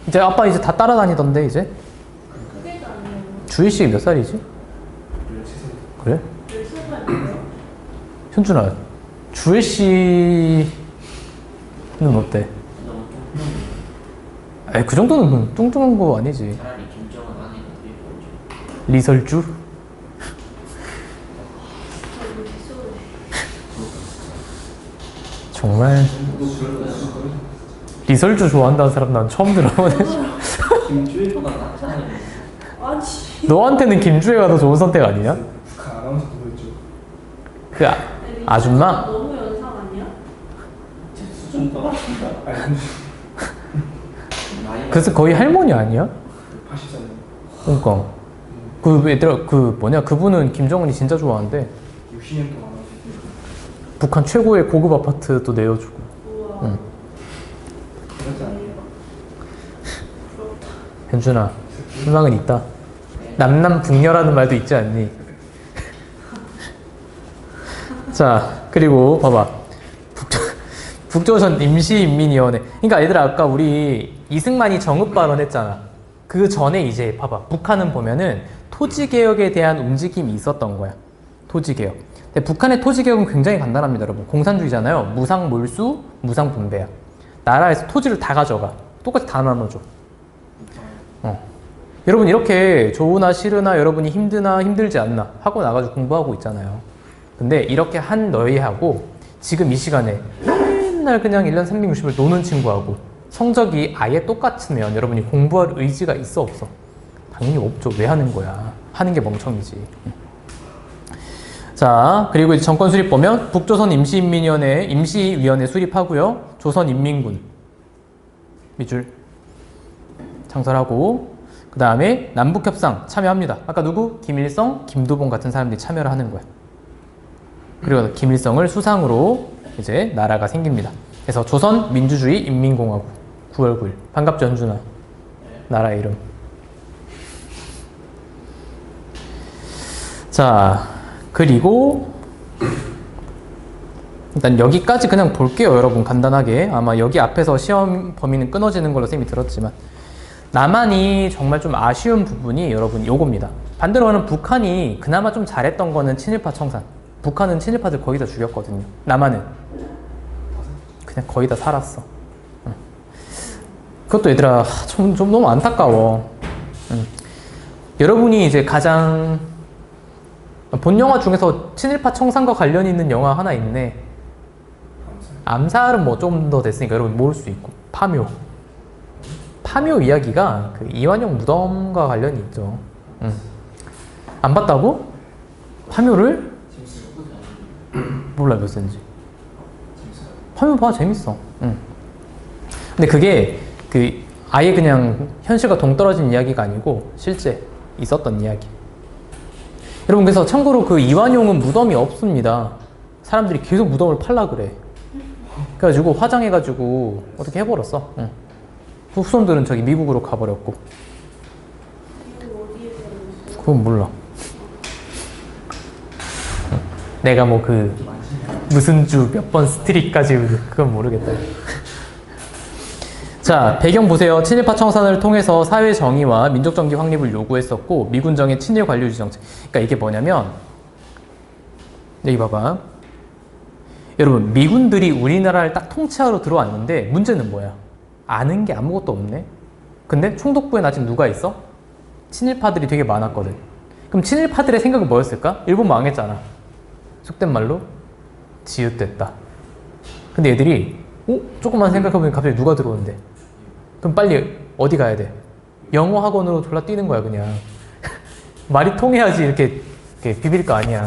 이제 아빠 이제 다 따라다니던데 이제. 그게 아니에요. 주희 씨 몇 살이지? 그래? 13살이에요? 현준아, 주혜 씨는 어때? 너무 뚱뚱해. 아니, 그 정도는 뚱뚱한 거 아니지. 차라리 김정은 아내가 되게 좋죠. 리설주? 저도 빗소리. 정말 리설주 좋아한다는 사람 난 처음 들어보네. 김주희보다 낫잖아요. 아니. 너한테는 김주혜가 더 좋은 선택 아니냐? 북한 아나운서 누구였죠? 그 아줌마? 너무 연상 아니야? 제 수준 떨어진다. 아니 그래서 거의 할머니 아니야? 80살이요. 그러니까 그 얘들아 그 뭐냐 그분은 김정은이 진짜 좋아한대. 60년 동안 아나운서. 북한 최고의 고급 아파트도 내어주고. 우와. 응. 그렇지 않아요? 부럽다. 현준아, 희망은 있다. 남남북녀라는 말도 있지 않니? 자, 그리고 봐봐. 북조선 임시인민위원회. 그러니까 얘들아 아까 우리 이승만이 정읍 발언했잖아. 그 전에 이제 봐봐. 북한은 보면은 토지개혁에 대한 움직임이 있었던 거야. 토지개혁. 근데 북한의 토지개혁은 굉장히 간단합니다, 여러분. 공산주의잖아요. 무상몰수, 무상분배야. 나라에서 토지를 다 가져가. 똑같이 다 나눠줘. 여러분 이렇게 좋으나 싫으나 여러분이 힘드나 힘들지 않나 하고 나가지고 공부하고 있잖아요. 근데 이렇게 한 너희하고 지금 이 시간에 맨날 그냥 1년 360을 노는 친구하고 성적이 아예 똑같으면 여러분이 공부할 의지가 있어 없어? 당연히 없죠. 왜 하는 거야? 하는 게 멍청이지. 자, 그리고 이제 정권 수립 보면 북조선 임시위원회 수립하고요. 조선인민군 밑줄 창설하고 그 다음에 남북협상 참여합니다. 아까 누구? 김일성, 김두봉 같은 사람들이 참여를 하는 거야. 그리고 김일성을 수상으로 이제 나라가 생깁니다. 그래서 조선 민주주의 인민공화국 9월 9일. 반갑죠, 현준아? 나라 이름. 자, 그리고 일단 여기까지 그냥 볼게요, 여러분. 간단하게. 아마 여기 앞에서 시험 범위는 끊어지는 걸로 쌤이 들었지만 남한이 정말 좀 아쉬운 부분이 여러분 요겁니다. 반대로 하면 북한이 그나마 좀 잘했던 거는 친일파 청산. 북한은 친일파들 거의 다 죽였거든요. 남한은 그냥 거의 다 살았어. 그것도 얘들아 좀 너무 안타까워. 여러분이 이제 가장 본 영화 중에서 친일파 청산과 관련 있는 영화 하나 있네. 암살은 뭐 좀 더 됐으니까 여러분 모를 수 있고. 파묘 이야기가 그 이완용 무덤과 관련이 있죠. 안 봤다고? 파묘를? 몰라 몇 세인지. 파묘 봐, 재밌어. 근데 그게 그 아예 그냥 현실과 동떨어진 이야기가 아니고 실제 있었던 이야기. 여러분 그래서 참고로 그 이완용은 무덤이 없습니다. 사람들이 계속 무덤을 팔라 그래. 그래가지고 화장해가지고 어떻게 해버렸어. 응. 후손들은 저기 미국으로 가버렸고. 이거 어디에 살고 그건 몰라. 내가 뭐 그 무슨 주 몇 번 스트릿까지 그건 모르겠다. 자, 배경 보세요. 친일파 청산을 통해서 사회 정의와 민족 정기 확립을 요구했었고 미군정의 친일 관료주의 정책. 그러니까 이게 뭐냐면 여기 봐봐. 여러분 미군들이 우리나라를 딱 통치하러 들어왔는데 문제는 뭐야? 아는 게 아무것도 없네. 근데 총독부에 아직 누가 있어? 친일파들이 되게 많았거든. 그럼 친일파들의 생각은 뭐였을까? 일본 망했잖아. 속된 말로 지읒됐다. 근데 얘들이 조금만 생각해보면 갑자기 누가 들어오는데 그럼 빨리 어디 가야 돼? 영어 학원으로 졸라 뛰는 거야 그냥. 말이 통해야지 이렇게 비빌 거 아니야.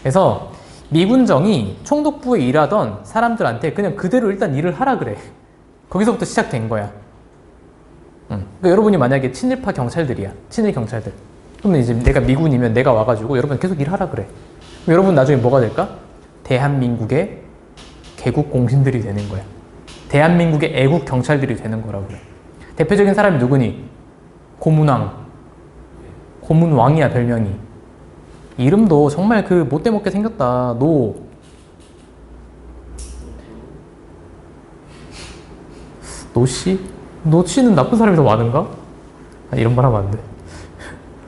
그래서 미군정이 총독부에 일하던 사람들한테 그냥 그대로 일단 일을 하라 그래. 거기서부터 시작된 거야. 그러니까 여러분이 만약에 친일파 경찰들이야. 친일 경찰들. 그러면 이제 내가 미군이면 내가 와가지고 여러분 계속 일하라 그래. 여러분 나중에 뭐가 될까? 대한민국의 개국 공신들이 되는 거야. 대한민국의 애국 경찰들이 되는 거라고 그래. 대표적인 사람이 누구니? 고문왕. 고문왕이야 별명이. 이름도 정말 그 못되먹게 생겼다. 노씨? 노씨는 나쁜 사람이 더 많은가? 이런 말 하면 안 돼.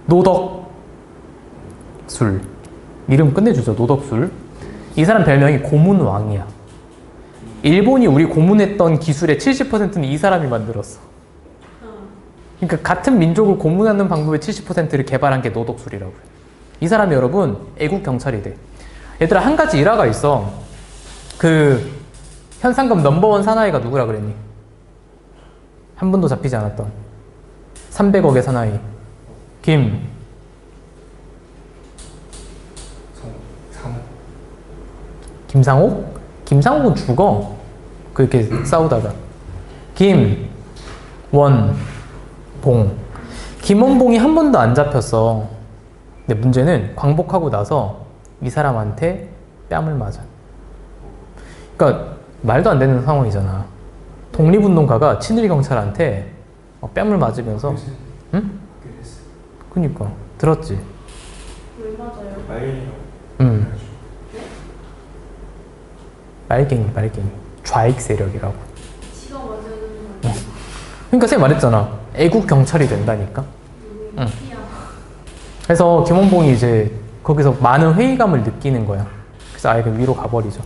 노덕술. 이름 끝내주죠. 노덕술. 이 사람 별명이 고문왕이야. 일본이 우리 고문했던 기술의 70%는 이 사람이 만들었어. 그러니까 같은 민족을 고문하는 방법의 70%를 개발한 게 노덕술이라고요. 이 사람이 여러분 애국 경찰이 돼. 얘들아 한 가지 일화가 있어. 그 현상금 넘버원 사나이가 누구라 그랬니? 한 번도 잡히지 않았던 300억의 사나이 김상옥? 김상옥은 죽어. 그렇게 싸우다가. 김원봉. 김원봉이 한 번도 안 잡혔어. 근데 문제는 광복하고 나서 이 사람한테 뺨을 맞아. 그러니까 말도 안 되는 상황이잖아. 독립운동가가 친일 경찰한테 뺨을 맞으면서 응? 그니까 들었지. 왜 맞아요? 말갱이 좌익 세력이라고. 지가 맞아야 되는 거 아니야? 그러니까 쌤 말했잖아. 애국 경찰이 된다니까. 응. 그래서 김원봉이 이제 거기서 많은 회의감을 느끼는 거야. 그래서 아예 그 위로 가버리죠.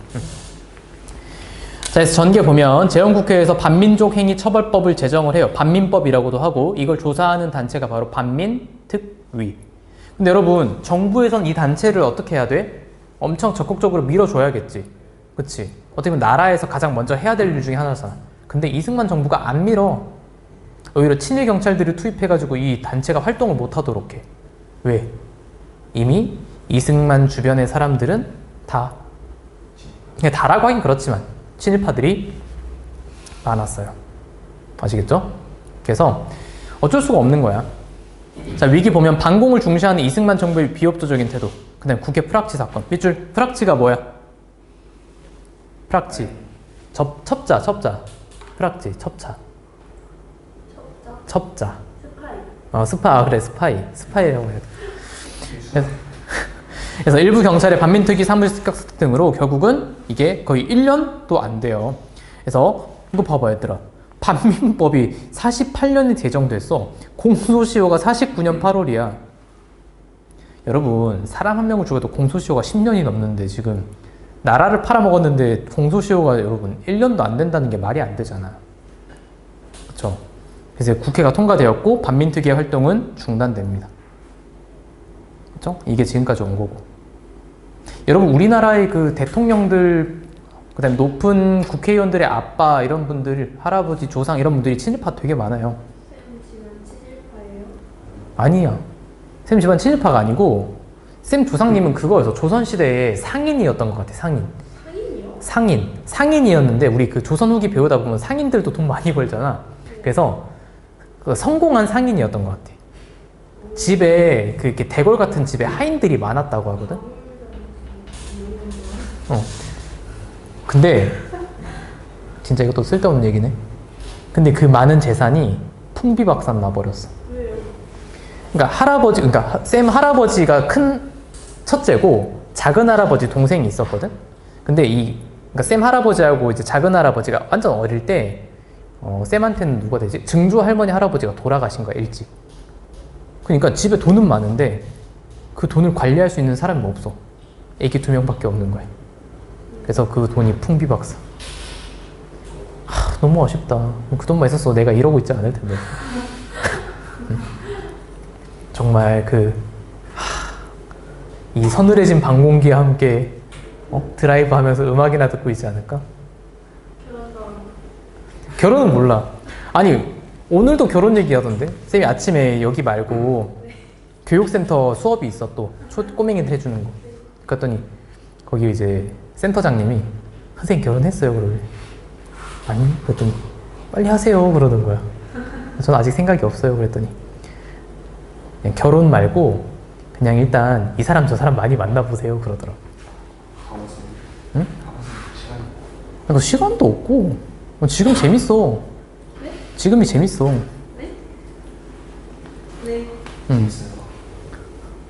자, 그래서 전개 보면 재헌국회에서 반민족 행위 처벌법을 제정을 해요. 반민법이라고도 하고 이걸 조사하는 단체가 바로 반민특위. 근데 여러분 정부에선 이 단체를 어떻게 해야 돼? 엄청 적극적으로 밀어줘야겠지. 그치? 어떻게 보면 나라에서 가장 먼저 해야 될 일 중에 하나잖아. 근데 이승만 정부가 안 밀어. 오히려 친일 경찰들을 투입해가지고 이 단체가 활동을 못하도록 해. 왜? 이미 이승만 주변의 사람들은 그냥 다라고 하긴 그렇지만 친일파들이 많았어요. 아시겠죠? 그래서 어쩔 수가 없는 거야. 자, 위기 보면 반공을 중시하는 이승만 정부의 비협조적인 태도. 그 다음에 국회 프락치 사건. 밑줄 프락치가 뭐야? 프락치. 첩자. 프락치, 첩자. 첩자. 스파이. 스파이라고 해야 돼. 그래서 일부 경찰의 반민특위 사무직 등으로 결국은 이게 거의 1년도 안 돼요. 그래서 이거 봐봐 얘들아. 반민법이 48년에 제정됐어. 공소시효가 49년 8월이야. 여러분 사람 한 명을 죽여도 공소시효가 10년이 넘는데 지금 나라를 팔아먹었는데 공소시효가 여러분 1년도 안 된다는 게 말이 안 되잖아. 그렇죠? 그래서 국회가 통과되었고 반민특위의 활동은 중단됩니다. 그렇죠? 이게 지금까지 온 거고. 여러분 우리나라의 그 대통령들 그다음에 높은 국회의원들의 아빠 이런 분들 할아버지 조상 이런 분들이 친일파 되게 많아요. 쌤 집은 친일파예요? 아니야. 쌤 집안 친일파가 아니고 쌤 조상님은 그거여서 조선시대의 상인이었던 것 같아. 상인. 상인이요? 상인이었는데 우리 그 조선 후기 배우다 보면 상인들도 돈 많이 벌잖아. 그래서 그 성공한 상인이었던 것 같아. 집에 그 이렇게 대궐 같은 집에 하인들이 많았다고 하거든. 근데 진짜 이것도 쓸데없는 얘기네. 근데 그 많은 재산이 풍비박산 나버렸어. 왜요? 그러니까 쌤 할아버지가 큰 첫째고 작은 할아버지 동생이 있었거든. 근데 그러니까 쌤 할아버지하고 이제 작은 할아버지가 완전 어릴 때 쌤한테는 누가 되지? 증조 할머니 할아버지가 돌아가신 거야, 일찍. 그러니까 집에 돈은 많은데 그 돈을 관리할 수 있는 사람이 없어. 애기 2명밖에 없는 거야. 그래서 그 돈이 풍비박산. 너무 아쉽다. 그 돈만 있었어 내가 이러고 있지 않을 텐데. 정말 이 서늘해진 방공기와 함께 드라이브 하면서 음악이나 듣고 있지 않을까? 결혼은 몰라. 아니 오늘도 결혼 얘기하던데? 쌤이 아침에 여기 말고 교육센터 수업이 있어. 또 꼬맹이들 해주는 거. 그랬더니 거기 이제 센터장님이 선생님 결혼했어요 그러래. 아니? 그랬더니 빨리 하세요 그러는 거야. 저는 아직 생각이 없어요 그랬더니 그냥 결혼 말고 그냥 일단 이 사람 저 사람 많이 만나보세요 그러더라. 가봤어요. 응? 가봤어요. 시간이. 그러니까 시간도 없고 지금 재밌어. 네? 지금이 재밌어. 네? 네. 응. 있어요.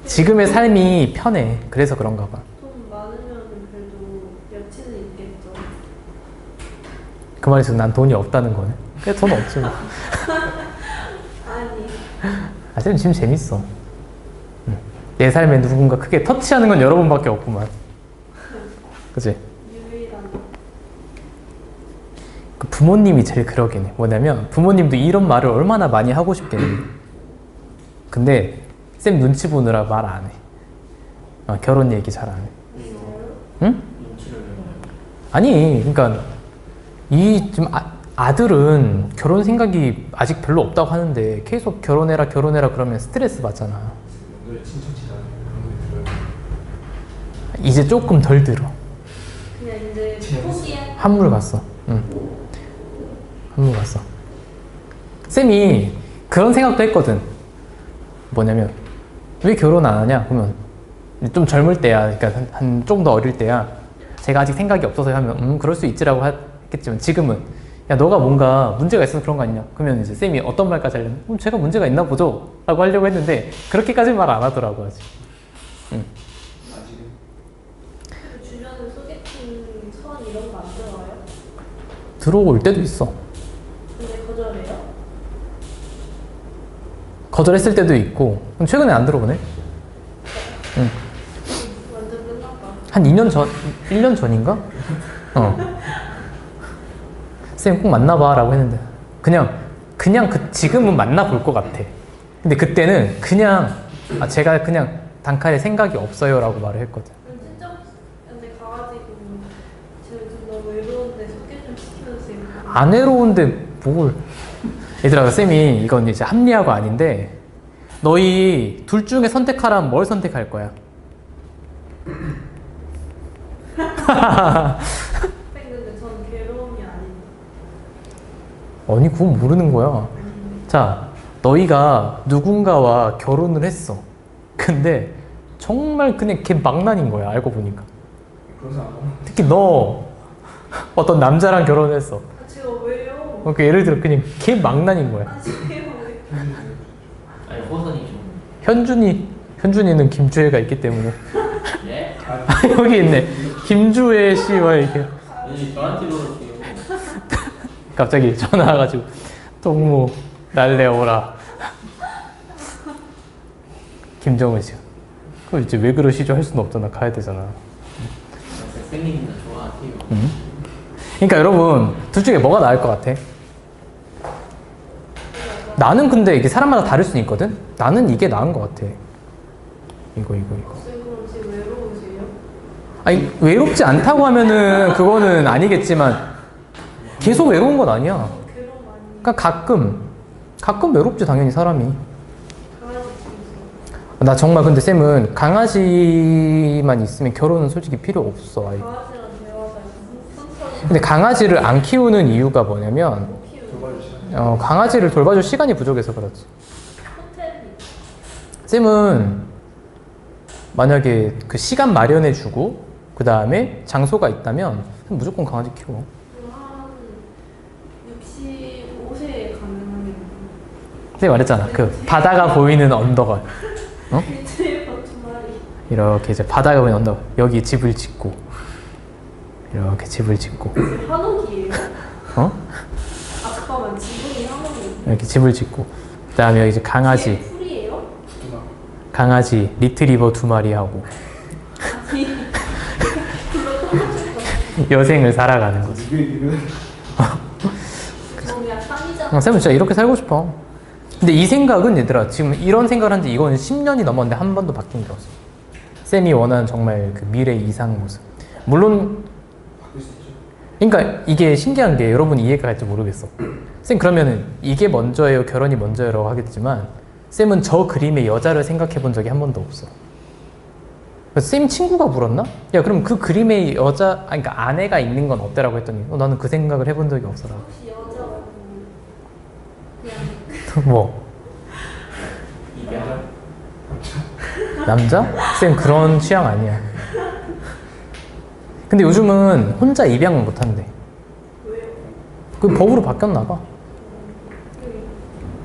지금의 삶이 편해. 그래서 그런가 봐. 돈 많으면 그래도 여친은 있겠죠. 그 말에서 난 돈이 없다는 거네. 그래 돈 없지 뭐. 아니. 사실은 지금 재밌어. 내 삶에 누군가 크게 터치하는 건 여러 번밖에 없구만. 그치? 유일한. 그 부모님이 제일 그러긴 해. 뭐냐면 부모님도 이런 말을 얼마나 많이 하고 싶겠니. 근데 쌤 눈치 보느라 말 안 해. 결혼 얘기 잘 안 해. 응? 눈치를 왜 봐요? 아니 그러니까 지금 아들은 결혼 생각이 아직 별로 없다고 하는데 계속 결혼해라 그러면 스트레스 받잖아. 오늘 친척지다 그런 거 들어요. 이제 조금 덜 들어. 그냥 이제 포기해. 한물 갔어. 응. 한물 갔어. 쌤이 그런 생각도 했거든. 뭐냐면 왜 결혼 안 하냐? 그러면 좀 젊을 때야. 그러니까 한 좀 더 어릴 때야. 제가 아직 생각이 없어서 하면 그럴 수 있지라고 했겠지만 지금은 야 너가 뭔가 문제가 있어서 그런 거 아니냐? 그러면 이제 쌤이 어떤 말까지 하려면 제가 문제가 있나 보죠? 라고 하려고 했는데 그렇게까지는 말 안 하더라고 아직. 응. 아직은. 그 주변에 소개팅 선 이런 거 안 들어와요? 들어올 때도 있어. 근데 거절해요? 거절했을 때도 있고 최근에 안 들어오네. 응. 완전 끝났다. 한 2년 전, 1년 전인가? 쌤 꼭 만나봐 라고 했는데 그냥 지금은 만나볼 것 같아. 근데 그때는 그냥 제가 그냥 단칼에 생각이 없어요 라고 말을 했거든. 진짜 근데 가가지고 제가 좀 너무 외로운데 소개 좀 시켜주세요. 안 외로운데 뭘. 얘들아 쌤이 이건 이제 합리화가 아닌데 너희 둘 중에 선택하라면 뭘 선택할 거야? 근데 저는 괴로움이 아닌데. 아니 그건 모르는 거야. 자 너희가 누군가와 결혼을 했어. 근데 정말 그냥 걔 망난인 거야 알고 보니까. 그런 사람. 특히 너 어떤 남자랑 결혼했어. 제가 왜요? 그러니까 예를 들어 그냥 걔 망난인 거야. 제가 왜? 아니 호선이죠. 현준이는 김주혜가 있기 때문에. 예? 여기 있네. 김주혜 씨와 이렇게 왠지 저한테 그러세요. 갑자기 전화 와가지고 동무 날래오라. 김정은 씨가. 그럼 이제 왜 그러시죠 할 수는 없잖아. 가야 되잖아. 선생님이나 좋아하세요. 그러니까 여러분 둘 중에 뭐가 나을 것 같아? 나는 근데 이게 사람마다 다를 수는 있거든. 나는 이게 나은 것 같아. 이거. 그럼 지금 외로우세요? 아니 외롭지 않다고 하면은 그거는 아니겠지만 계속 외로운 건 아니야. 괴로움 많이. 그러니까 가끔 외롭지 당연히 사람이. 강아지 키우세요? 나 정말 근데 쌤은 강아지만 있으면 결혼은 솔직히 필요 없어. 아예. 강아지랑 대화가 있어서 근데 강아지를 안 키우는 이유가 뭐냐면 못 키우는 돌봐줄 시간. 강아지를 돌봐줄 시간이 부족해서 그렇지. 호텔이 쌤은 만약에 그 시간 마련해주고 그 다음에 장소가 있다면 무조건 강아지 키워. 한 65세 가능하면 쌤이 말했잖아. 그 바다가 보이는 언덕을 리트리버 2마리 이렇게 이제 바다가 보이는 언덕 여기 집을 짓고 이렇게 집을 짓고 한옥이에요? 어? 아 잠깐만 지붕이 한옥이에요? 이렇게 집을 짓고 그 다음에 여기 이제 이게 강아지 풀이에요? 누나. 강아지 리트리버 2마리 하고 아니 불러 떨어질 거 여생을 살아가는 거지. 이게 너무 약간이잖아. 쌤은 진짜 이렇게 살고 싶어. 근데 이 생각은 얘들아 지금 이런 생각을 한 지 이건 10년이 넘었는데 한 번도 바뀐 게 없어. 쌤이 원하는 정말 그 미래 이상 모습. 물론 바뀔 수 있죠. 그러니까 이게 신기한 게 여러분이 이해가 갈지 모르겠어. 쌤 그러면은 이게 먼저예요 결혼이 먼저예요라고 하겠지만 쌤은 저 그림의 여자를 생각해 본 적이 한 번도 없어. 쌤 친구가 물었나? 야 그럼 그 그림의 여자 그러니까 아내가 있는 건 어때라고 했더니 나는 그 생각을 해본 적이 없어라. 혹시 여자가 그냥 뭐 입양. 남자? 쌤 그런 취향 아니야. 근데 요즘은 혼자 입양은 못 한대. 왜요? 그 법으로 바뀌었나 봐. 그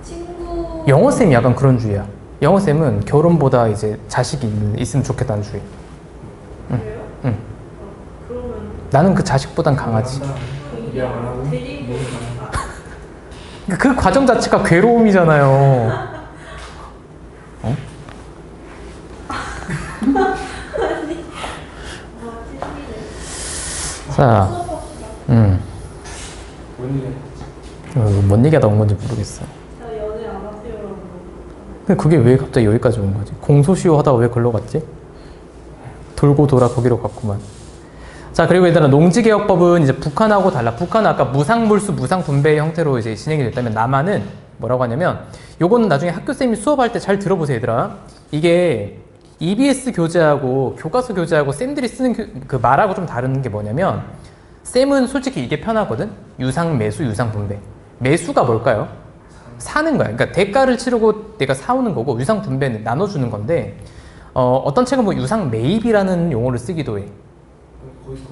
친구 영어 쌤이 약간 그런 주의야. 영어 쌤은 결혼보다 이제 자식이 있으면 좋겠다는 주의. 그래요? 응. 그러면 나는 그 자식보단 강하지. 입양 안 하고 데리고 그 과정 자체가 괴로움이잖아요. 어? 아 찔리네. 자, 수업합시다. 뭔 일이야? 뭔 얘기하다 온 건지 모르겠어. 저 연애 안 하세요라는 거. 근데 그게 왜 갑자기 여기까지 온 거지? 공소시효 하다가 왜 걸러 갔지? 돌고 돌아 거기로 갔구만. 자, 그리고 일단은 농지개혁법은 이제 북한하고 달라. 북한은 아까 무상몰수, 무상분배의 형태로 이제 진행이 됐다면 남한은 뭐라고 하냐면 요거는 나중에 학교쌤이 수업할 때 잘 들어보세요, 얘들아. 이게 EBS 교재하고 교과서 교재하고 쌤들이 쓰는 그 말하고 좀 다른 게 뭐냐면 쌤은 솔직히 이게 편하거든? 유상매수, 유상분배. 매수가 뭘까요? 사는 거야. 그러니까 대가를 치르고 내가 사오는 거고 유상분배는 나눠주는 건데 어떤 책은 뭐 유상매입이라는 용어를 쓰기도 해. 거기서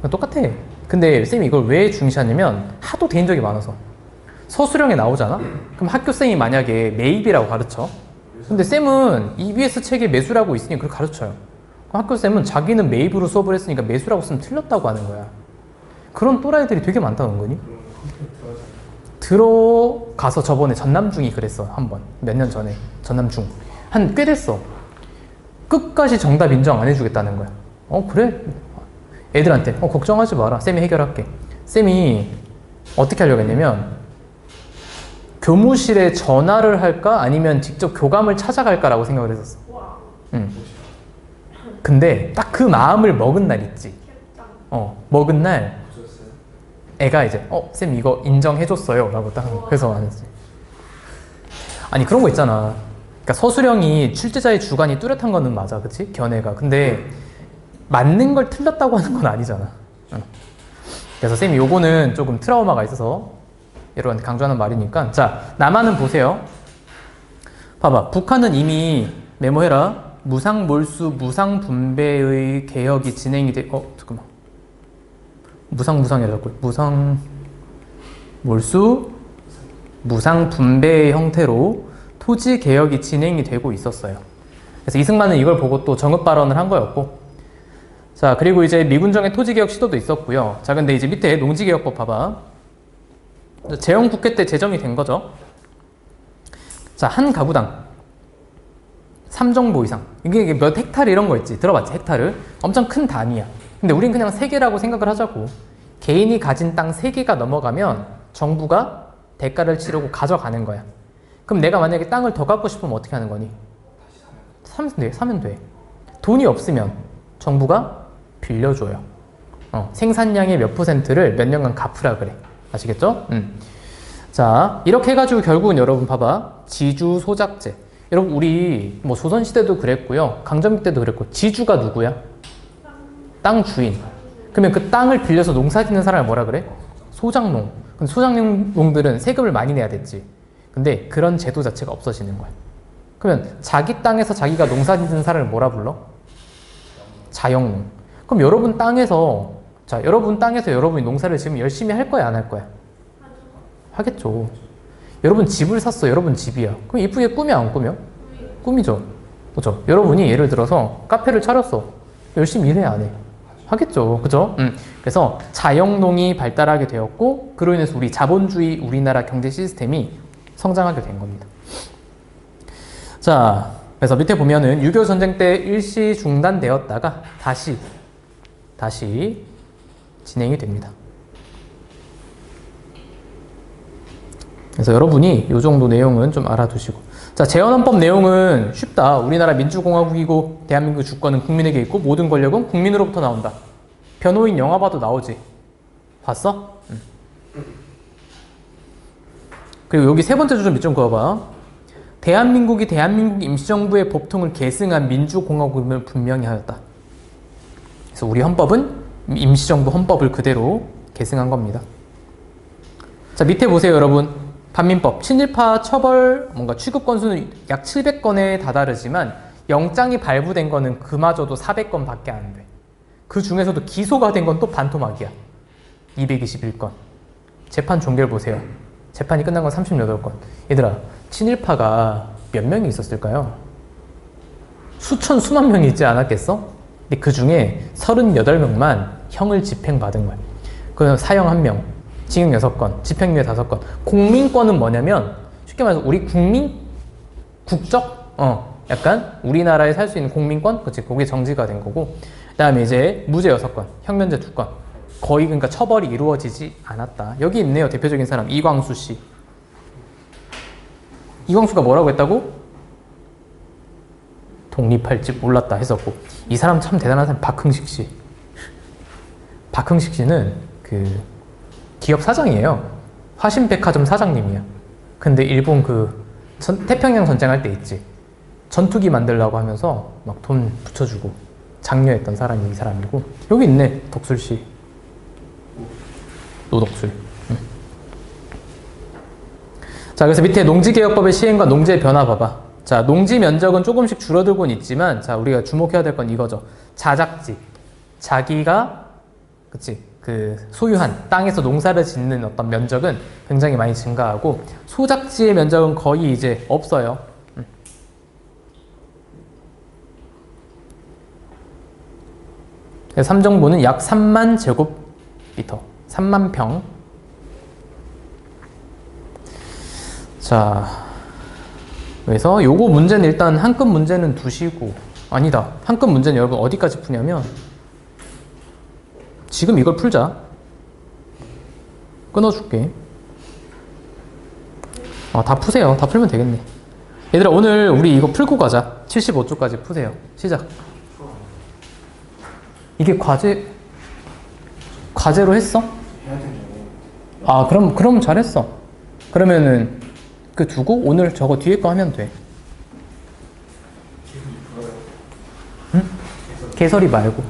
그러면 똑같아. 근데 쌤이 이걸 왜 중시하냐면 하도 대인 적이 많아서 서술형에 나오잖아? 그럼 학교쌤이 만약에 매입이라고 가르쳐. 근데 쌤은 EBS 책에 매수라고 있으니 그걸 가르쳐요. 그럼 학교쌤은 자기는 매입으로 수업을 했으니까 매수라고 쓰면 틀렸다고 하는 거야. 그런 또라이들이 되게 많다는 거니? 그럼 컴퓨터 들어가서 들어가서 저번에 전남중이 그랬어. 한번 몇 년 전에 전남중 한 꽤 됐어. 끝까지 정답 인정 안 해주겠다는 거야. 그래? 애들한테 걱정하지 마라. 쌤이 해결할게. 쌤이 어떻게 하려고 했냐면 교무실에 전화를 할까 아니면 직접 교감을 찾아갈까라고 생각을 했었어. 와. 응. 근데 딱 그 마음을 먹은 날 있지. 캡짱. 먹은 날 보셨어요? 애가 이제 쌤 이거 인정해줬어요 라고 딱 그래서 안 했지. 아니 그런 거 있잖아. 그러니까 서술형이 출제자의 주관이 뚜렷한 거는 맞아, 그치? 견해가. 근데 맞는 걸 틀렸다고 하는 건 아니잖아. 응. 그래서 쌤이 요거는 조금 트라우마가 있어서 여러분한테 강조하는 말이니까. 자, 남한은 보세요. 봐봐, 북한은 이미 메모해라. 무상몰수, 무상분배의 개혁이 진행이 잠깐만. 무상이라고 했고 무상몰수, 무상분배의 형태로 토지 개혁이 진행이 되고 있었어요. 그래서 이승만은 이걸 보고 또 정읍 발언을 한 거였고. 자, 그리고 이제 미군정의 토지개혁 시도도 있었고요. 자, 근데 이제 밑에 농지개혁법 봐봐. 재형 국회 때 제정이 된 거죠. 자, 한 가구당 3정보 이상. 이게 몇 헥타르 이런 거 있지. 들어봤지? 헥타르. 엄청 큰 단위야. 근데 우린 그냥 3개라고 생각을 하자고. 개인이 가진 땅 3개가 넘어가면 정부가 대가를 치르고 가져가는 거야. 그럼 내가 만약에 땅을 더 갖고 싶으면 어떻게 하는 거니? 사면 돼. 돈이 없으면 정부가 빌려줘요. 생산량의 몇 %를 몇 년간 갚으라 그래. 아시겠죠? 자, 이렇게 해가지고 결국은 여러분 봐봐. 지주 소작제. 여러분 우리 뭐 조선시대도 그랬고요. 강점기 때도 그랬고 지주가 누구야? 땅 주인. 그러면 그 땅을 빌려서 농사 짓는 사람을 뭐라 그래? 소작농. 근데 소작농들은 세금을 많이 내야 됐지. 근데 그런 제도 자체가 없어지는 거야. 그러면 자기 땅에서 자기가 농사 짓는 사람을 뭐라 불러? 자영농. 그럼 여러분 땅에서 여러분이 농사를 지으면 열심히 할 거야, 안 할 거야? 하겠죠. 여러분 집을 샀어. 여러분 집이야. 그럼 이쁘게 꾸며, 안 꾸며? 꾸미죠. 그죠? 여러분이 예를 들어서 카페를 차렸어. 열심히 일해, 안 해? 하겠죠. 그죠? 그래서 자영농이 발달하게 되었고, 그로 인해서 우리 자본주의 우리나라 경제 시스템이 성장하게 된 겁니다. 자, 그래서 밑에 보면은 6.25 전쟁 때 일시 중단되었다가 다시 진행이 됩니다. 그래서 여러분이 이 정도 내용은 좀 알아두시고. 자, 재헌헌법 내용은 쉽다. 우리나라 민주공화국이고 대한민국 주권은 국민에게 있고 모든 권력은 국민으로부터 나온다. 변호인 영화 봐도 나오지. 봤어? 그리고 여기 세 번째 줄 밑 좀 그어봐. 대한민국 임시정부의 법통을 계승한 민주공화국임을 분명히 하였다. 그래서 우리 헌법은 임시정부 헌법을 그대로 계승한 겁니다. 자, 밑에 보세요, 여러분. 반민법, 친일파 처벌 뭔가 취급 건수는 약 700건에 다다르지만 영장이 발부된 거는 그마저도 400건 밖에 안 돼. 그 중에서도 기소가 된 건 또 반토막이야. 221건. 재판 종결 보세요. 재판이 끝난 건 38건. 얘들아, 친일파가 몇 명이 있었을까요? 수만 명이 있지 않았겠어? 근데 그 중에 38명만 형을 집행받은 거야. 그 사형 1명, 징역 6건, 집행유예 5건. 공민권은 뭐냐면 쉽게 말해서 우리 국적? 약간 우리나라에 살 수 있는 공민권? 그치, 그게 정지가 된 거고. 그 다음에 이제 무죄 6건, 형면제 2건. 거의 그러니까 처벌이 이루어지지 않았다. 여기 있네요. 대표적인 사람 이광수 씨. 이광수가 뭐라고 했다고? 독립할 줄 몰랐다 했었고. 이 사람 참 대단한 사람 박흥식 씨. 박흥식 씨는 그 기업 사장이에요. 화신백화점 사장님이야. 근데 일본 태평양 전쟁할 때 있지. 전투기 만들려고 하면서 막 돈 붙여주고 장려했던 사람이 이 사람이고. 여기 있네. 덕술 씨. 노덕술. 자, 그래서 밑에 농지개혁법의 시행과 농지의 변화 봐봐. 자, 농지 면적은 조금씩 줄어들고는 있지만, 자, 우리가 주목해야 될 건 이거죠. 자작지. 자기가, 소유한 땅에서 농사를 짓는 어떤 면적은 굉장히 많이 증가하고, 소작지의 면적은 거의 이제 없어요. 그래서 삼정부는 약 3만 제곱미터. 3만 평. 자, 그래서 요거 문제는 일단 한 급 문제는 두시고, 아니다. 한 급 문제는 여러분 어디까지 푸냐면 지금 이걸 풀자. 끊어줄게. 다 푸세요. 다 풀면 되겠네. 얘들아, 오늘 우리 이거 풀고 가자. 75쪽까지 푸세요. 시작. 이게 과제로 했어? 그럼 잘했어. 그러면은 그 두고 오늘 저거 뒤에 거 하면 돼. 응? 개설이 말고.